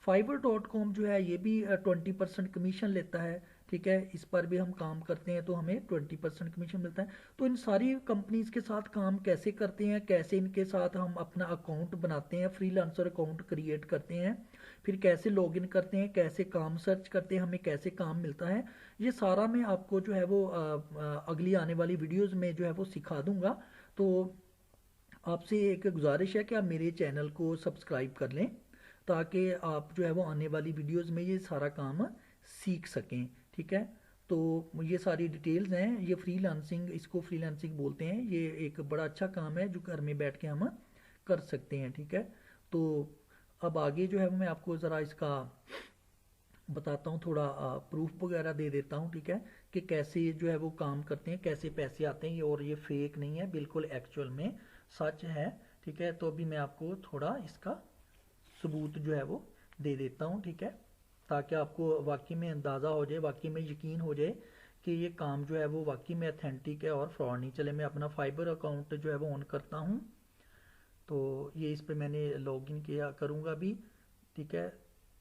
fiverr.com जो है ये भी 20% कमीशन लेता है, ठीक है। इस पर भी हम काम करते हैं तो हमें 20% कमीशन मिलता है। तो इन सारी कंपनीज के साथ काम कैसे करते हैं, कैसे इनके साथ हम अपना अकाउंट बनाते हैं, फ्रीलांसर अकाउंट क्रिएट करते हैं, फिर कैसे लॉगिन करते हैं, कैसे काम सर्च करते हैं, हमें कैसे काम मिलता है, ये सारा मैं आपको जो है वो अगली आने वाली वीडियोस में जो है वो सिखा दूंगा। तो आपसे एक गुजारिश है कि आप मेरे चैनल को सब्सक्राइब कर लें, ताकि आप जो है वो आने वाली वीडियोस में ये सारा काम सीख सकें, ठीक है। तो ये सारी डिटेल्स हैं, ये फ्रीलांसिंग, इसको फ्रीलांसिंग बोलते हैं। ये एक बड़ा अच्छा काम है जो घर में बैठ के हम कर सकते हैं, ठीक है। तो अब आगे जो है वो मैं आपको ज़रा इसका बताता हूँ, थोड़ा प्रूफ वगैरह दे देता हूँ, ठीक है, कि कैसे जो है वो काम करते हैं, कैसे पैसे आते हैं। और ये फेक नहीं है, बिल्कुल एक्चुअल में सच है, ठीक है। तो अभी मैं आपको थोड़ा इसका सबूत जो है वो दे देता हूँ, ठीक है, ताकि आपको वाकई में अंदाज़ा हो जाए, वाकई में यकीन हो जाए कि ये काम जो है वो वाकई में अथेंटिक है और फ्रॉड नहीं। चले मैं अपना फाइबर अकाउंट जो है वो ऑन करता हूँ। तो ये इस पे मैंने लॉगिन किया करूँगा भी, ठीक है।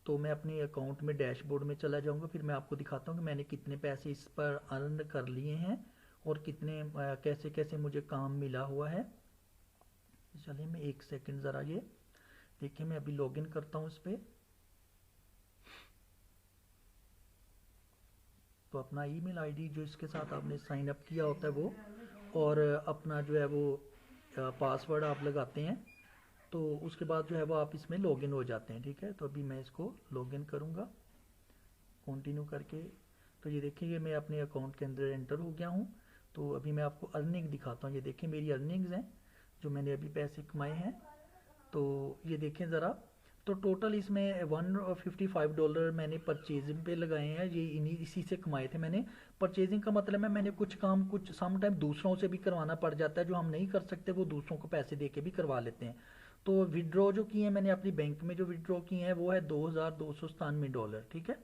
तो मैं अपने अकाउंट में डैशबोर्ड में चला जाऊँगा, फिर मैं आपको दिखाता हूँ कि मैंने कितने पैसे इस पर अर्न कर लिए हैं और कितने कैसे कैसे मुझे काम मिला हुआ है। चलिए मैं एक सेकंड ज़रा ये देखिए, मैं अभी लॉगिन करता हूँ इस पर। तो अपना ईमेल आईडी जो इसके साथ आपने साइन अप किया होता है वो, और अपना जो है वो पासवर्ड आप लगाते हैं। तो उसके बाद जो है वो आप इसमें लॉगिन हो जाते हैं, ठीक है। तो अभी मैं इसको लॉगिन करूँगा कंटिन्यू करके। तो ये देखिए, ये मैं अपने अकाउंट के अंदर एंटर हो गया हूँ। तो अभी मैं आपको अर्निंग दिखाता हूँ। ये देखिए मेरी अर्निंग्स हैं जो मैंने अभी पैसे कमाए हैं। तो ये देखें ज़रा, तो टोटल इसमें $155 मैंने परचेजिंग पे लगाए हैं। ये इसी से कमाए थे मैंने। परचेजिंग का मतलब है मैंने कुछ काम कुछ सम टाइम दूसरों से भी करवाना पड़ जाता है, जो हम नहीं कर सकते वो दूसरों को पैसे दे के भी करवा लेते हैं। तो विड्रॉ जो किए हैं मैंने अपनी बैंक में, जो विड्रॉ किए हैं वो है $2297, ठीक है।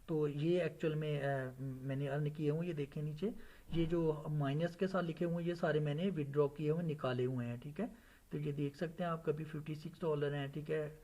तो ये एक्चुअल में मैंने अर्न किए हुए, ये देखें नीचे ये जो माइनस के साथ लिखे हुए हैं ये सारे मैंने विड्रॉ किए हुए निकाले हुए हैं, ठीक है। तो ये देख सकते हैं आप, कभी $56 हैं, ठीक है,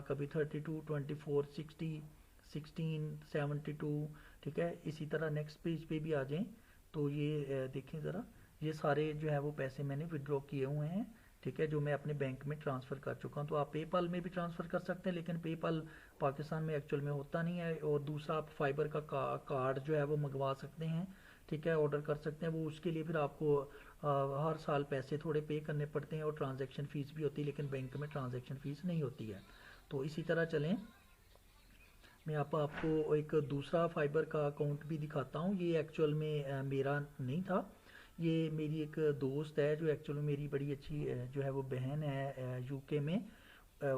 कभी 32, 24, 60, 16, 72, ठीक है। इसी तरह नेक्स्ट पेज पे भी आ जाएं तो ये देखें ज़रा, ये सारे जो है वो पैसे मैंने विड्रॉ किए हुए हैं, ठीक है, जो मैं अपने बैंक में ट्रांसफ़र कर चुका हूँ। तो आप पेपाल में भी ट्रांसफ़र कर सकते हैं, लेकिन पेपाल पाकिस्तान में एक्चुअल में होता नहीं है। और दूसरा आप फाइबर का कार्ड जो है वो मंगवा सकते हैं, ठीक है, ऑर्डर कर सकते हैं। वो उसके लिए फिर आपको हर साल पैसे थोड़े पे करने पड़ते हैं और ट्रांजैक्शन फ़ीस भी होती है, लेकिन बैंक में ट्रांजैक्शन फ़ीस नहीं होती है। तो इसी तरह चलें, मैं आपको एक दूसरा फाइबर का अकाउंट भी दिखाता हूँ। ये एक्चुअल में मेरा नहीं था, ये मेरी एक दोस्त है जो एक्चुअली मेरी बड़ी अच्छी जो है वो बहन है यूके में।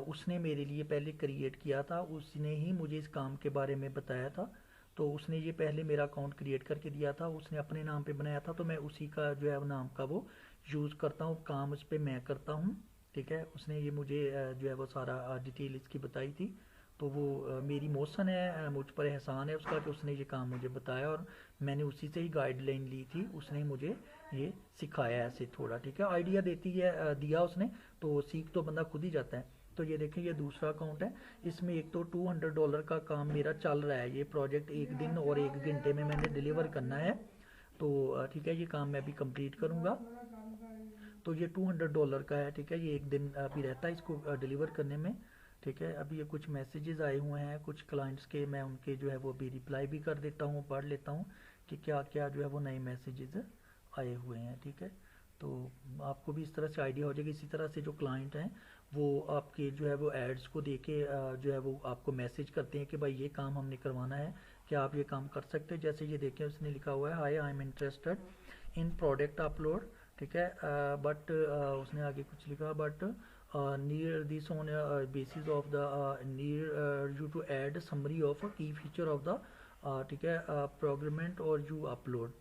उसने मेरे लिए पहले क्रिएट किया था, उसने ही मुझे इस काम के बारे में बताया था। तो उसने ये पहले मेरा अकाउंट क्रिएट करके दिया था, उसने अपने नाम पे बनाया था, तो मैं उसी का जो है वो नाम का वो यूज़ करता हूँ, काम उस पर मैं करता हूँ। ठीक है, उसने ये मुझे जो है वो सारा डिटेल इसकी बताई थी। तो वो मेरी मोहसन है, मुझ पर एहसान है उसका कि उसने ये काम मुझे बताया, और मैंने उसी से ही गाइडलाइन ली थी, उसने ही मुझे ये सिखाया ऐसे थोड़ा। ठीक है, आइडिया देती है दिया उसने, तो सीख तो बंदा खुद ही जाता है। तो ये देखें, ये दूसरा अकाउंट है, इसमें एक तो $200 का काम मेरा चल रहा है। ये प्रोजेक्ट 1 दिन और 1 घंटे में मैंने डिलीवर करना है। तो ठीक है, ये काम मैं अभी कंप्लीट करूँगा। तो ये $200 का है। ठीक है, ये 1 दिन अभी रहता है इसको डिलीवर करने में। ठीक है, अभी ये कुछ मैसेजेस आए हुए हैं कुछ क्लाइंट्स के, मैं उनके जो है वो अभी रिप्लाई भी कर देता हूँ, पढ़ लेता हूँ कि क्या क्या जो है वो नए मैसेजेस आए हुए हैं। ठीक है, तो आपको भी इस तरह से आइडिया हो जाएगा। इसी तरह से जो क्लाइंट हैं वो आपके जो है वो एड्स को देके जो है वो आपको मैसेज करते हैं कि भाई ये काम हमने करवाना है, क्या आप ये काम कर सकते हैं। जैसे ये देखें, उसने लिखा हुआ है, hi I am interested in product upload. ठीक है, बट उसने आगे कुछ लिखा, but near this on basis of the near you to add summary of a key feature of the ठीक है प्रोग्रामेंट और you upload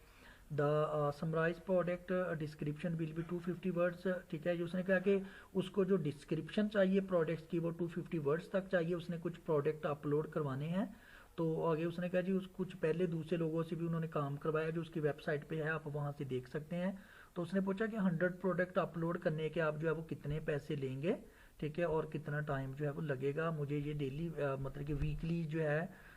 the summarise product description will be 250 words. ठीक है, जो उसने कहा कि उसको जो डिस्क्रिप्शन चाहिए प्रोडक्ट्स की वो 250 वर्ड्स तक चाहिए, उसने कुछ प्रोडक्ट अपलोड करवाने हैं। तो आगे उसने कहा जी उस कुछ पहले दूसरे लोगों से भी उन्होंने काम करवाया जो उसकी वेबसाइट पे है, आप वहाँ से देख सकते हैं। तो उसने पूछा कि 100 प्रोडक्ट अपलोड करने के आप जो है वो कितने पैसे लेंगे। ठीक है, और कितना टाइम जो है वो लगेगा। मुझे ये डेली मतलब कि वीकली जो है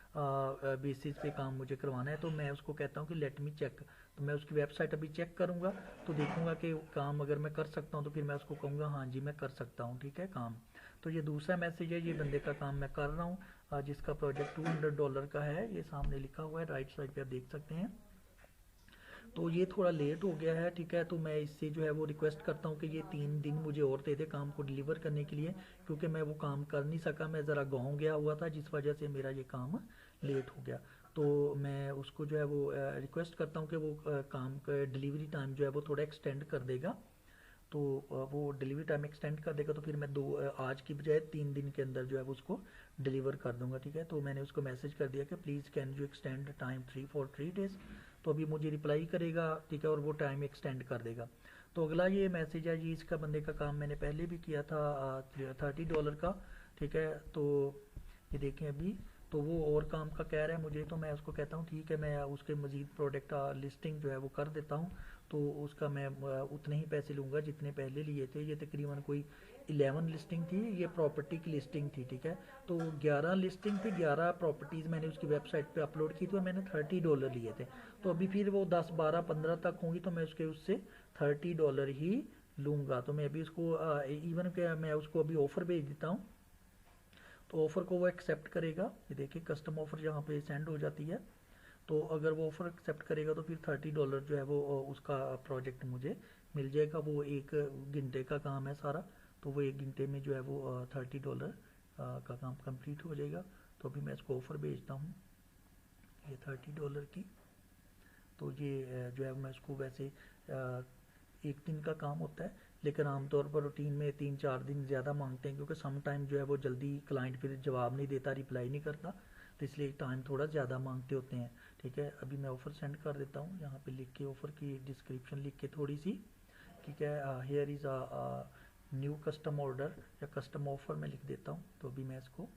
बेसिस पे काम मुझे करवाना है। तो मैं उसको कहता हूँ कि लेट मी चेक। तो मैं उसकी वेबसाइट अभी चेक करूँगा, तो देखूँगा कि काम अगर मैं कर सकता हूँ तो फिर मैं उसको कहूँगा हाँ जी मैं कर सकता हूँ। ठीक है काम। तो ये दूसरा मैसेज है, ये बंदे का काम मैं कर रहा हूँ जिसका प्रोजेक्ट $200 का है, ये सामने लिखा हुआ है, राइट साइड पे आप देख सकते हैं। तो ये थोड़ा लेट हो गया है। ठीक है, तो मैं इससे जो है वो रिक्वेस्ट करता हूँ कि ये 3 दिन मुझे और दे दे काम को डिलीवर करने के लिए, क्योंकि मैं वो काम कर नहीं सका, मैं ज़रा गाँव गया हुआ था जिस वजह से मेरा ये काम लेट हो गया। तो मैं उसको जो है वो रिक्वेस्ट करता हूँ कि वो काम का डिलीवरी टाइम जो है वो थोड़ा एक्सटेंड कर देगा। तो वो डिलीवरी टाइम एक्सटेंड कर देगा, तो फिर मैं आज की बजाय 3 दिन के अंदर जो है वो उसको डिलीवर कर दूंगा। ठीक है, तो मैंने उसको मैसेज कर दिया कि please can you extend time 3 तो अभी मुझे रिप्लाई करेगा। ठीक है, और वो टाइम एक्सटेंड कर देगा। तो अगला ये मैसेज है, ये इसका बंदे का काम मैंने पहले भी किया था $30 का। ठीक है, तो ये देखें अभी, तो वो और काम का कह रहा है मुझे, तो मैं उसको कहता हूँ ठीक है, मैं उसके मज़ीद प्रोडक्ट लिस्टिंग जो है वो कर देता हूँ। तो उसका मैं उतने ही पैसे लूँगा जितने पहले लिए थे। ये तकरीबन कोई 11 लिस्टिंग थी, ये प्रॉपर्टी की लिस्टिंग थी। ठीक है, तो 11 लिस्टिंग थी, 11 प्रॉपर्टीज़ मैंने उसकी वेबसाइट पे अपलोड की थी और मैंने $30 लिए थे। तो अभी फिर वो 10 12 15 तक होंगी तो मैं उससे $30 ही लूँगा। तो मैं अभी उसको इवन के मैं उसको अभी ऑफ़र भेज देता हूँ, तो ऑफ़र को वो एक्सेप्ट करेगा। ये देखिए कस्टम ऑफ़र यहाँ पे सेंड हो जाती है। तो अगर वो ऑफ़र एक्सेप्ट करेगा तो फिर $30 जो है वो उसका प्रोजेक्ट मुझे मिल जाएगा। वो 1 घंटे का काम है सारा, तो वो 1 घंटे में जो है वो $30 का काम कंप्लीट हो जाएगा। तो अभी मैं इसको ऑफ़र भेजता हूँ ये $30 की। तो ये जो है मैं इसको वैसे 1 दिन का काम होता है, लेकिन आमतौर पर रूटीन में 3 4 दिन ज़्यादा मांगते हैं, क्योंकि सम टाइम जो है वो जल्दी क्लाइंट फिर जवाब नहीं देता, रिप्लाई नहीं करता, तो इसलिए टाइम थोड़ा ज़्यादा मांगते होते हैं। ठीक है, अभी मैं ऑफ़र सेंड कर देता हूँ, यहाँ पे लिख के ऑफ़र की डिस्क्रिप्शन लिख के थोड़ी सी। ठीक है, here is a new custom order या कस्टम ऑफ़र मैं लिख देता हूँ। तो अभी मैं इसको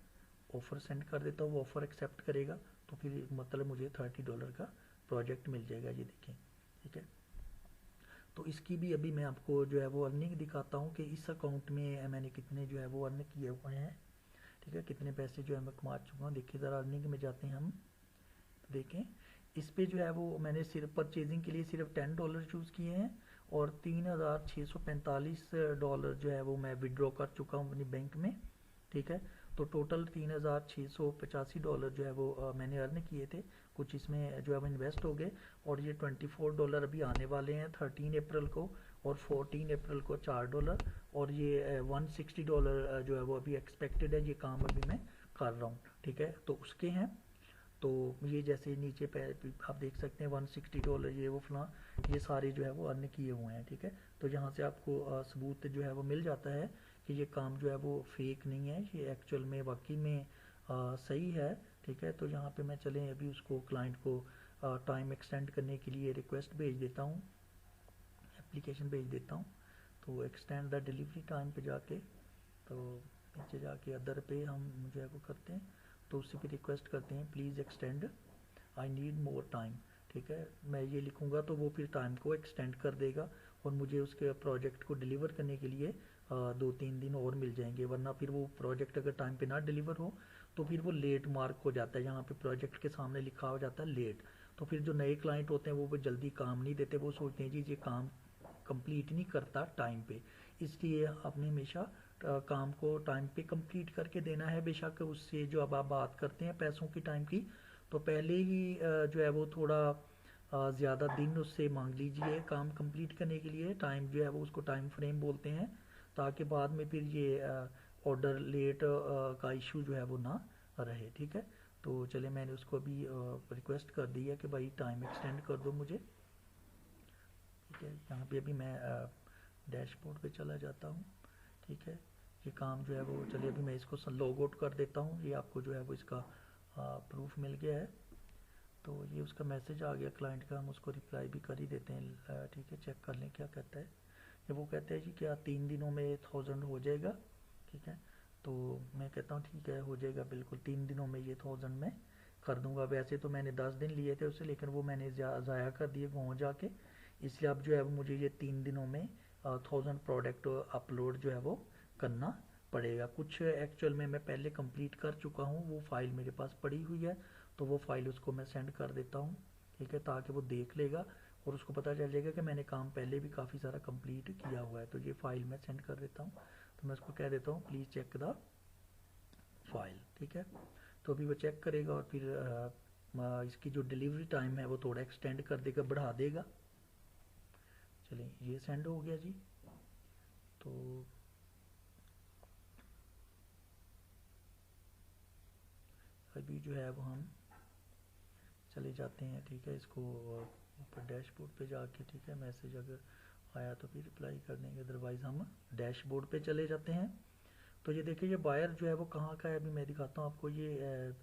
ऑफ़र सेंड कर देता हूँ, वो ऑफ़र एक्सेप्ट करेगा तो फिर मतलब मुझे $30 का प्रोजेक्ट मिल जाएगा। ये देखें। ठीक है, तो इसकी भी अभी मैं आपको जो है वो अर्निंग दिखाता हूँ कि इस अकाउंट में मैंने कितने जो है वो अर्न किए हुए हैं। ठीक है, कितने पैसे जो है मैं कमा चुका हूँ। देखिए ज़रा अर्निंग में जाते हैं हम, तो देखें इस पे जो है वो मैंने सिर्फ परचेजिंग के लिए सिर्फ $10 चूज़ किए हैं, और $3645 जो है वो मैं विड्रॉ कर चुका हूँ अपनी बैंक में। ठीक है, तो टोटल $3685 जो है वो मैंने अर्न किए थे। कुछ इसमें जो है वो इन्वेस्ट हो गए, और ये $24 अभी आने वाले हैं 13 अप्रैल को, और 14 अप्रैल को $4, और ये $160 जो है वो अभी एक्सपेक्टेड है। ये काम अभी मैं कर रहा हूँ। ठीक है, तो उसके हैं। तो ये जैसे नीचे पे आप देख सकते हैं $160 ये वो फला, ये सारे जो है वो अर्न किए हुए हैं, ठीक है। तो यहाँ से आपको सबूत जो है वो मिल जाता है कि ये काम जो है वो फेक नहीं है, ये एक्चुअल में वाकई में सही है, ठीक है। तो यहाँ पे मैं चलें अभी उसको क्लाइंट को टाइम एक्सटेंड करने के लिए रिक्वेस्ट भेज देता हूँ, एप्लीकेशन भेज देता हूँ। तो एक्सटेंड द डिलीवरी टाइम पे जाके, तो नीचे जाके अदर पे हम जो है वो करते हैं, तो उससे भी रिक्वेस्ट करते हैं please extend, I need more time, ठीक है। मैं ये लिखूँगा तो वो फिर टाइम को एक्सटेंड कर देगा और मुझे उसके प्रोजेक्ट को डिलीवर करने के लिए 2-3 दिन और मिल जाएंगे, वरना फिर वो प्रोजेक्ट अगर टाइम पे ना डिलीवर हो तो फिर वो लेट मार्क हो जाता है, यहाँ पे प्रोजेक्ट के सामने लिखा हो जाता है लेट। तो फिर जो नए क्लाइंट होते हैं वो जल्दी काम नहीं देते, वो सोचते हैं जी ये काम कंप्लीट नहीं करता टाइम पे, इसलिए आपने हमेशा काम को टाइम पे कंप्लीट करके देना है। बेशक उससे जो अब आप बात करते हैं पैसों की टाइम की, तो पहले ही जो है वो थोड़ा ज़्यादा दिन उससे मांग लीजिए काम कंप्लीट करने के लिए, टाइम जो है वो उसको टाइम फ्रेम बोलते हैं, ताकि बाद में फिर ये ऑर्डर लेट का इशू जो है वो ना रहे, ठीक है। तो चलिए मैंने उसको अभी रिक्वेस्ट कर दी है कि भाई टाइम एक्सटेंड कर दो मुझे, ठीक है। यहाँ पे अभी मैं डैशबोर्ड पे चला जाता हूँ, ठीक है। ये काम जो है वो, चलिए अभी मैं इसको लॉग आउट कर देता हूँ, ये आपको जो है वो इसका प्रूफ मिल गया है। तो ये उसका मैसेज आ गया क्लाइंट का, हम उसको रिप्लाई भी कर ही देते हैं, ठीक है। चेक कर लें क्या कहता है। ये वो कहता है जी क्या 3 दिनों में 1000 हो जाएगा, ठीक है। तो मैं कहता हूँ ठीक है हो जाएगा बिल्कुल, 3 दिनों में ये 1000 में कर दूंगा। वैसे तो मैंने 10 दिन लिए थे उससे, लेकिन वो मैंने ज़ाया कर दिए गाँव जाके, इसलिए अब जो है वो मुझे ये 3 दिनों में 1000 प्रोडक्ट अपलोड जो है वो करना पड़ेगा। कुछ एक्चुअल में मैं पहले कंप्लीट कर चुका हूँ, वो फाइल मेरे पास पड़ी हुई है, तो वो फाइल उसको मैं सेंड कर देता हूँ, ठीक है, ताकि वो देख लेगा और उसको पता चल जाएगा कि मैंने काम पहले भी काफ़ी सारा कंप्लीट किया हुआ है। तो ये फाइल मैं सेंड कर देता हूँ, तो मैं उसको कह देता हूँ प्लीज़ चेक द फाइल, ठीक है। तो अभी वो चेक करेगा और फिर इसकी जो डिलीवरी टाइम है वो थोड़ा एक्सटेंड कर देगा, बढ़ा देगा। चलिए ये सेंड हो गया जी। तो अभी जो है वो हम चले जाते हैं, ठीक है। इसको ऊपर डैशबोर्ड पे जाके, ठीक है, मैसेज अगर आया तो फिर रिप्लाई कर देंगे, अदरवाइज़ हम डैशबोर्ड पे चले जाते हैं। तो ये देखिए ये बायर जो है वो कहाँ का है, अभी मैं दिखाता हूँ आपको। ये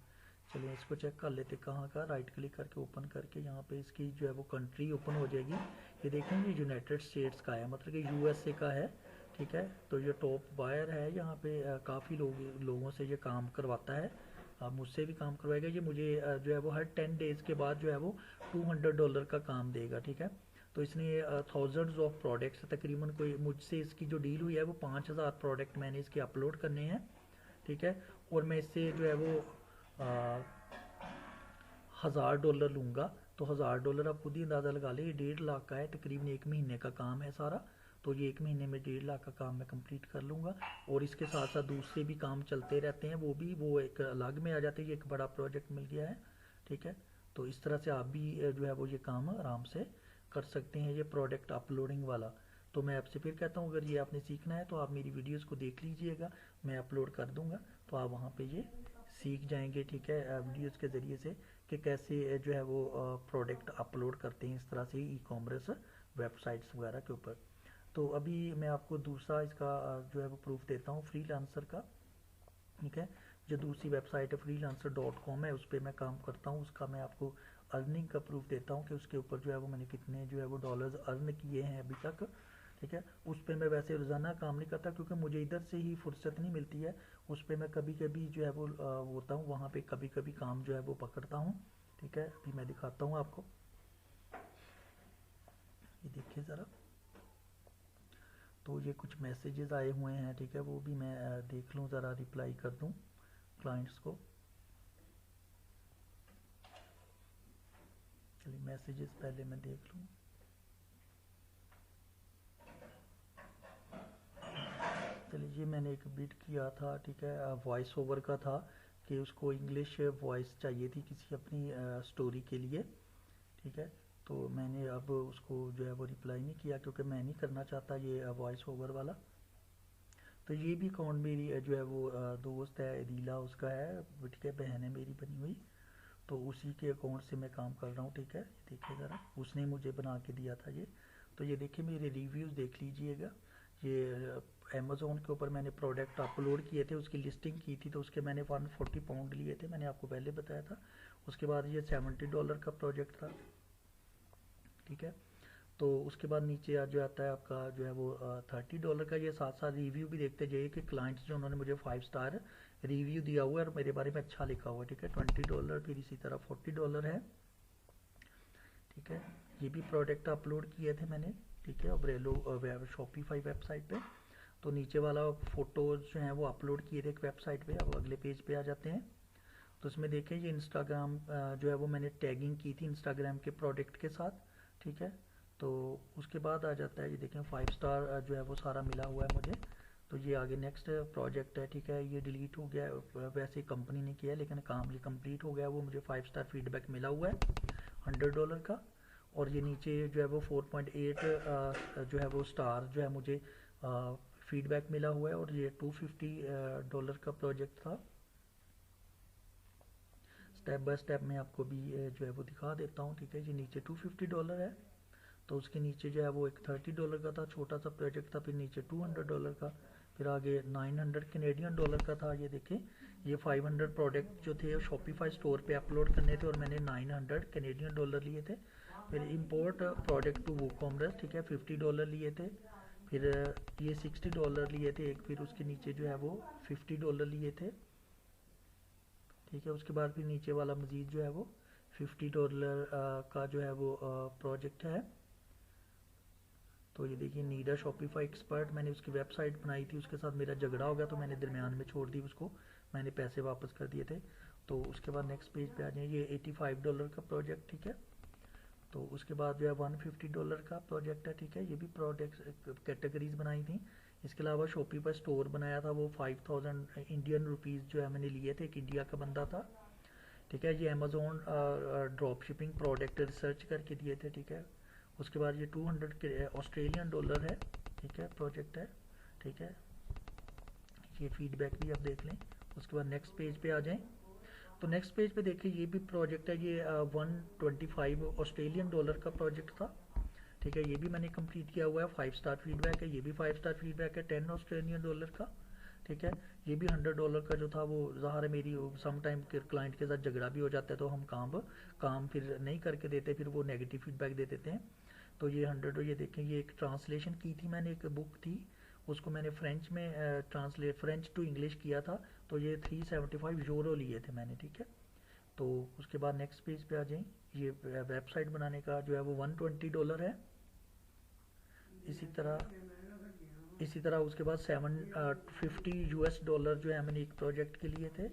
चलिए इसको चेक कर लेते कहाँ का, राइट क्लिक करके ओपन करके यहाँ पे इसकी जो है वो कंट्री ओपन हो जाएगी। ये देखेंगे यूनाइटेड स्टेट्स का है, मतलब कि यूएसए का है, ठीक है। तो ये टॉप बायर है, यहाँ पे काफ़ी लोगों से ये काम करवाता है, मुझसे भी काम करवाएगा। ये मुझे जो है वो हर 10 डेज़ के बाद जो है वो $200 का काम देगा, ठीक है। तो इसने थाउजेंड्स ऑफ प्रोडक्ट्स तकरीबन, कोई मुझसे इसकी जो डील हुई है वो 5000 प्रोडक्ट मैंने इसके अपलोड करने हैं, ठीक है। और मैं इससे जो है वो $1000 लूँगा। तो $1000 आप खुद ही अंदाज़ा लगा लें, ये 1.5 लाख का है, तकरीबन 1 महीने का काम है सारा। तो ये 1 महीने में 1.5 लाख का काम मैं कंप्लीट कर लूँगा। और इसके साथ साथ दूसरे भी काम चलते रहते हैं, वो एक अलग में आ जाते हैं। ये एक बड़ा प्रोजेक्ट मिल गया है, ठीक है। तो इस तरह से आप भी जो है वो ये काम आराम से कर सकते हैं, ये प्रोडक्ट अपलोडिंग वाला। तो मैं आपसे फिर कहता हूँ अगर ये आपने सीखना है तो आप मेरी वीडियोस को देख लीजिएगा, मैं अपलोड कर दूँगा, तो आप वहाँ पे ये सीख जाएंगे, ठीक है, वीडियोस के ज़रिए से, कि कैसे जो है वो प्रोडक्ट अपलोड करते हैं इस तरह से ई कॉमर्स वेबसाइट्स वगैरह के ऊपर। तो अभी मैं आपको दूसरा इसका जो है वो प्रूफ देता हूँ फ्रीलांसर का, ठीक है। जो दूसरी वेबसाइट है freelancer.com है, उस पर मैं काम करता हूँ, उसका मैं आपको अर्निंग का प्रूफ देता हूँ कि उसके ऊपर जो है वो मैंने कितने जो है वो डॉलर्स अर्न किए हैं अभी तक, ठीक है। उस पर मैं वैसे रोज़ाना काम नहीं करता क्योंकि मुझे इधर से ही फुर्सत नहीं मिलती है। उस पर मैं कभी कभी जो है वो होता हूँ वहाँ पे, कभी कभी काम जो है वो पकड़ता हूँ, ठीक है। अभी मैं दिखाता हूँ आपको, ये देखिए ज़रा। तो ये कुछ मैसेजेस आए हुए हैं, ठीक है, वो भी मैं देख लूँ ज़रा, रिप्लाई कर दूँ क्लाइंट्स को। चलिए मैसेजेस पहले मैं देख लूँ। चलिए ये मैंने एक बिट किया था, ठीक है, वॉइस ओवर का था, कि उसको इंग्लिश वॉइस चाहिए थी किसी अपनी स्टोरी के लिए, ठीक है। तो मैंने अब उसको जो है वो रिप्लाई नहीं किया क्योंकि मैं नहीं करना चाहता ये वॉइस ओवर वाला। तो ये भी अकाउंट मेरी जो है वो दोस्त है रीला, उसका है, ठीक है, बहन है मेरी बनी हुई। तो उसी के अकाउंट से मैं काम कर रहा हूँ, ठीक है। देखिए ज़रा, उसने मुझे बना के दिया था ये। तो ये देखिए मेरे रिव्यूज़ देख लीजिएगा। ये अमेज़ोन के ऊपर मैंने प्रोडक्ट अपलोड किए थे, उसकी लिस्टिंग की थी, तो उसके मैंने 140 पाउंड लिए थे, मैंने आपको पहले बताया था। उसके बाद ये $70 का प्रोजेक्ट था, ठीक है। तो उसके बाद नीचे जो आता है आपका जो है वो $30 का। ये साथ साथ रिव्यू भी देखते जाइए कि क्लाइंट्स जो उन्होंने मुझे 5 स्टार रिव्यू दिया हुआ है और मेरे बारे में अच्छा लिखा हुआ है, ठीक है। $20, फिर इसी तरह $40 है, ठीक है। ये भी प्रोडक्ट अपलोड किए थे मैंने, ठीक है, अब्रेलो शॉपिफाई वेबसाइट पे। तो नीचे वाला फ़ोटोज़ जो हैं वो अपलोड किए थे एक वेबसाइट पे। अब अगले पेज पे आ जाते हैं। तो इसमें देखें ये इंस्टाग्राम जो है वो मैंने टैगिंग की थी इंस्टाग्राम के प्रोडक्ट के साथ, ठीक है। तो उसके बाद आ जाता है, ये देखें 5 स्टार जो है वो सारा मिला हुआ है मुझे। तो ये आगे नेक्स्ट प्रोजेक्ट है, ठीक है। ये डिलीट हो गया है, वैसे कंपनी ने किया है लेकिन काम ये कंप्लीट हो गया। वो मुझे 5 स्टार फीडबैक मिला हुआ है $100 का। और ये नीचे जो है वो 4.8 जो है वो स्टार जो है मुझे फीडबैक मिला हुआ है। और ये $250 का प्रोजेक्ट था। स्टेप बाय स्टेप मैं आपको भी जो है वो दिखा देता हूँ, ठीक है। ये नीचे $250 है, तो उसके नीचे जो है वो एक $30 का था, छोटा सा प्रोजेक्ट था। फिर नीचे $200 का, फिर आगे 900 कैनेडियन डॉलर का था। ये देखें, ये 500 प्रोडक्ट जो थे शॉपिफाई स्टोर पे अपलोड करने थे और मैंने 900 कैनेडियन डॉलर लिए थे। फिर इंपोर्ट प्रोडक्ट टू वूकॉमर्स, ठीक है, $50 लिए थे। फिर ये $60 लिए थे एक। फिर उसके नीचे जो है वो $50 लिए थे, ठीक है। उसके बाद फिर नीचे वाला मज़ीद जो है वो $50 का जो है वो प्रोजेक्ट है। तो ये देखिए नीडा शॉपिफाई एक्सपर्ट, मैंने उसकी वेबसाइट बनाई थी, उसके साथ मेरा झगड़ा हो गया तो मैंने दरमियान में छोड़ दी उसको, मैंने पैसे वापस कर दिए थे। तो उसके बाद नेक्स्ट पेज पे आ जाए, ये $85 का प्रोजेक्ट, ठीक है। तो उसके बाद जो है $150 का प्रोजेक्ट है, ठीक है। ये भी प्रोडक्ट कैटेगरीज बनाई थी। इसके अलावा शॉपिफाई स्टोर बनाया था, वो 5000 इंडियन रुपीज़ जो है मैंने लिए थे, एक इंडिया का बंदा था, ठीक है। ये Amazon drop shipping product research करके दिए थे, ठीक है। उसके बाद ये 200 के ऑस्ट्रेलियन डॉलर है, ठीक है, प्रोजेक्ट है, ठीक है। ये फीडबैक भी आप देख लें। उसके बाद नेक्स्ट पेज पे आ जाएं। तो नेक्स्ट पेज पे देखिए ये भी प्रोजेक्ट है, ये 125 ऑस्ट्रेलियन डॉलर का प्रोजेक्ट था, ठीक है। ये भी मैंने कंप्लीट किया हुआ है, 5 स्टार फीडबैक है। ये भी 5 स्टार फीडबैक है, 10 ऑस्ट्रेलियन डॉलर का, ठीक है। ये भी $100 का जो था वो ज़ाहिर है मेरी सम टाइम के क्लाइंट के साथ झगड़ा भी हो जाता है, तो हम काम फिर नहीं करके देते, फिर वो नेगेटिव फीडबैक दे देते हैं। तो ये 100, ये देखें, ये एक ट्रांसलेशन की थी मैंने, एक बुक थी, उसको मैंने फ्रेंच में फ्रेंच टू इंग्लिश किया था। तो ये €375 लिए थे मैंने, ठीक है। तो उसके बाद नेक्स्ट पेज पे आ जाएं। ये वेबसाइट बनाने का जो है वो $120 है। इसी तरह उसके बाद $750 जो है मैंने एक प्रोजेक्ट के लिए थे,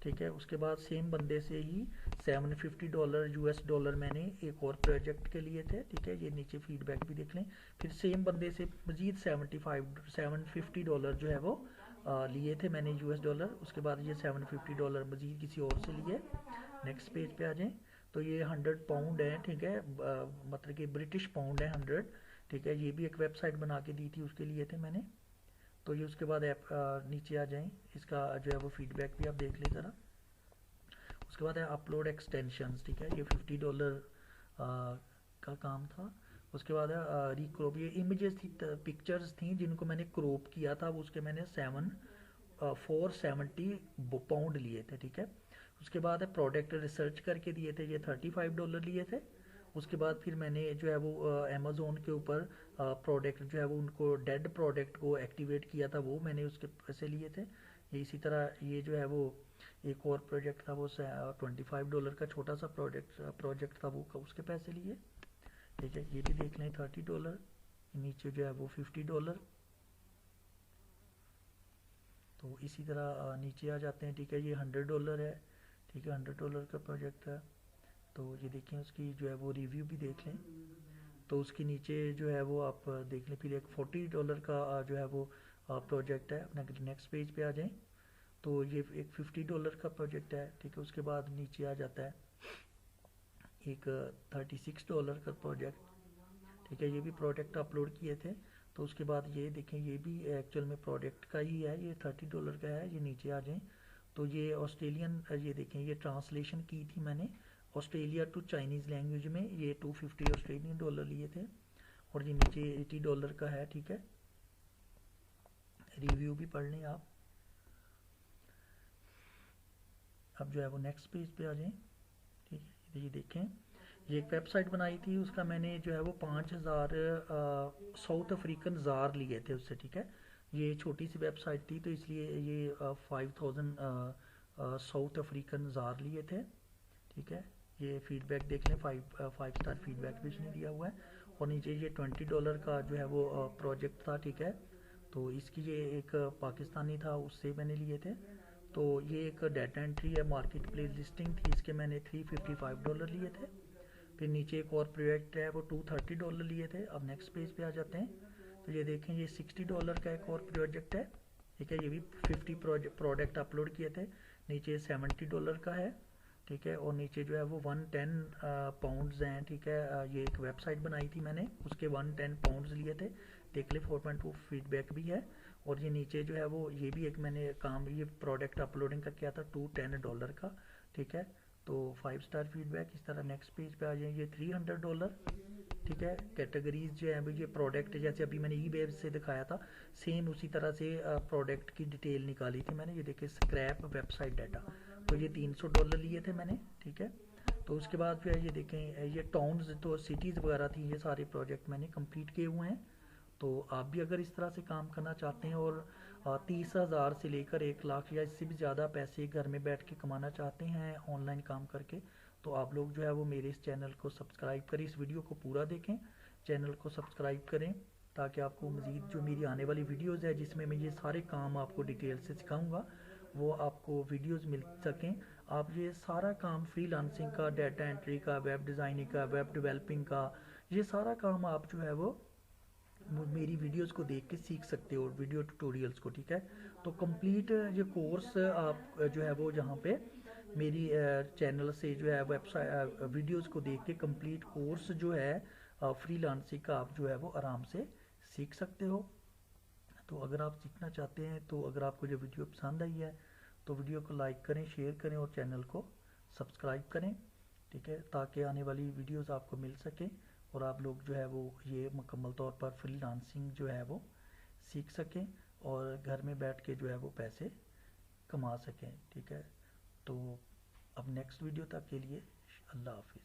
ठीक है। उसके बाद सेम बंदे से ही $750 मैंने एक और प्रोजेक्ट के लिए थे, ठीक है। ये नीचे फीडबैक भी देख लें। फिर सेम बंदे से मजीद $750 जो है वो लिए थे मैंने $। उसके बाद ये $750 मजीद किसी और से लिए। नेक्स्ट पेज पे आ जाएं। तो ये 100 पाउंड है, ठीक है, मतलब कि ब्रिटिश पाउंड है 100, ठीक है। ये भी एक वेबसाइट बना के दी थी, उसके लिए थे मैंने। तो ये उसके बाद ऐप नीचे आ जाएं, इसका जो है वो फीडबैक भी आप देख लें ज़रा। उसके बाद है अपलोड एक्सटेंशंस, ठीक है। ये $50 का काम था। उसके बाद है रिक्रॉप, ये इमेजेस थी, पिक्चर्स थी जिनको मैंने क्रॉप किया था, उसके मैंने 470 पाउंड लिए थे, ठीक है। उसके बाद है प्रोडक्ट रिसर्च करके दिए थे, ये $35 लिए थे। उसके बाद फिर मैंने जो है वो अमेज़ोन के ऊपर प्रोडक्ट जो है वो उनको डेड प्रोडक्ट को एक्टिवेट किया था, वो मैंने उसके पैसे लिए थे। ये इसी तरह ये जो है वो एक और प्रोजेक्ट था, वो $25 का छोटा सा प्रोजेक्ट था, वो उसके पैसे लिए, ठीक है। ये भी देख लें $30। नीचे जो है वो $50। तो इसी तरह नीचे आ जाते हैं, ठीक है। ये $100 है, ठीक है, $100 का प्रोजेक्ट है। तो ये देखें, उसकी जो है वो रिव्यू भी देख लें। तो उसके नीचे जो है वो आप देख लें। फिर एक $40 का जो है वो प्रोजेक्ट है। अपना नेक्स्ट पेज पे आ जाएं। तो ये एक $50 का प्रोजेक्ट है, ठीक है। उसके बाद नीचे आ जाता है एक $36 का प्रोजेक्ट, ठीक है। ये भी प्रोडक्ट अपलोड किए थे। तो उसके बाद ये देखें, ये भी एक्चुअल में प्रोडक्ट का ही है, ये $30 का है। ये नीचे आ जाएं। तो ये ऑस्ट्रेलियन, ये देखें ये ट्रांसलेशन की थी मैंने ऑस्ट्रेलिया टू चाइनीज़ लैंग्वेज में, ये 250 ऑस्ट्रेलियन डॉलर लिए थे। और ये नीचे $80 का है, ठीक है। रिव्यू भी पढ़ लें आप। अब जो है वो नेक्स्ट पेज पे आ जाएं, ठीक है। ये देखें, ये एक वेबसाइट बनाई थी, उसका मैंने जो है वो 5000 साउथ अफ्रीकन जार लिए थे उससे, ठीक है। ये छोटी सी वेबसाइट थी तो इसलिए ये 5000 साउथ अफ्रीकन जार लिए थे, ठीक है। ये फीडबैक देख लें, 5 स्टार फीडबैक भी इसने दिया हुआ है। और नीचे ये $20 का जो है वो प्रोजेक्ट था, ठीक है। तो इसकी ये एक पाकिस्तानी था, उससे मैंने लिए थे। तो ये एक डाटा एंट्री है, मार्केट प्लेस लिस्टिंग थी, इसके मैंने $355 लिए थे। फिर नीचे एक और प्रोजेक्ट है, वो $230 लिए थे। अब नेक्स्ट पेज पे आ जाते हैं, तो ये देखें ये $60 का एक और प्रोजेक्ट है, ठीक है। ये भी 50 प्रोडक्ट अपलोड किए थे। नीचे $70 का है, ठीक है। और नीचे जो है वो 110 पाउंड्स हैं, ठीक है। ये एक वेबसाइट बनाई थी मैंने, उसके 110 पाउंड्स लिए थे। देख ले 4.2 फीडबैक भी है। और ये नीचे जो है वो ये भी एक मैंने काम, ये प्रोडक्ट अपलोडिंग का किया था $210 का, ठीक है। तो 5 स्टार फीडबैक। इस तरह नेक्स्ट पेज पे आ जाए, ये $300, ठीक है। कैटेगरीज जो है ये प्रोडक्ट, जैसे अभी मैंने ई वेब से दिखाया था, सेम उसी तरह से प्रोडक्ट की डिटेल निकाली थी मैंने। ये देखिए स्क्रैप वेबसाइट डाटा, तो ये $300 लिए थे मैंने, ठीक है। तो उसके बाद जो है ये देखें, ये टाउन्स तो सिटीज़ वगैरह थी, ये सारे प्रोजेक्ट मैंने कंप्लीट किए हुए हैं। तो आप भी अगर इस तरह से काम करना चाहते हैं और 30,000 से लेकर 1 लाख या इससे भी ज़्यादा पैसे घर में बैठ के कमाना चाहते हैं ऑनलाइन काम करके, तो आप लोग जो है वो मेरे इस चैनल को सब्सक्राइब करें, इस वीडियो को पूरा देखें, चैनल को सब्सक्राइब करें, ताकि आपको मज़ीद जो मेरी आने वाली वीडियोज़ है जिसमें मैं ये सारे काम आपको डिटेल से सिखाऊंगा, वो आपको वीडियोज़ मिल सकें। आप ये सारा काम फ्रीलांसिंग का, डाटा एंट्री का, वेब डिज़ाइनिंग का, वेब डेवलपिंग का, ये सारा काम आप जो है वो मेरी वीडियोस को देख के सीख सकते हो, वीडियो ट्यूटोरियल्स को, ठीक है। तो कंप्लीट ये कोर्स आप जो है वो जहाँ पे मेरी चैनल से जो है वेबसाइट वीडियोस को देख के कंप्लीट कोर्स जो है फ्रीलांसिंग का आप जो है वो आराम से सीख सकते हो। तो अगर आप सीखना चाहते हैं, तो अगर आपको जो वीडियो पसंद आई है तो वीडियो को लाइक करें, शेयर करें और चैनल को सब्सक्राइब करें, ठीक है, ताकि आने वाली वीडियोस आपको मिल सके और आप लोग जो है वो ये मुकम्मल तौर पर फ्रीलांसिंग जो है वो सीख सकें और घर में बैठ के जो है वो पैसे कमा सकें, ठीक है। तो अब नेक्स्ट वीडियो तक के लिए अल्लाह हाफिज़।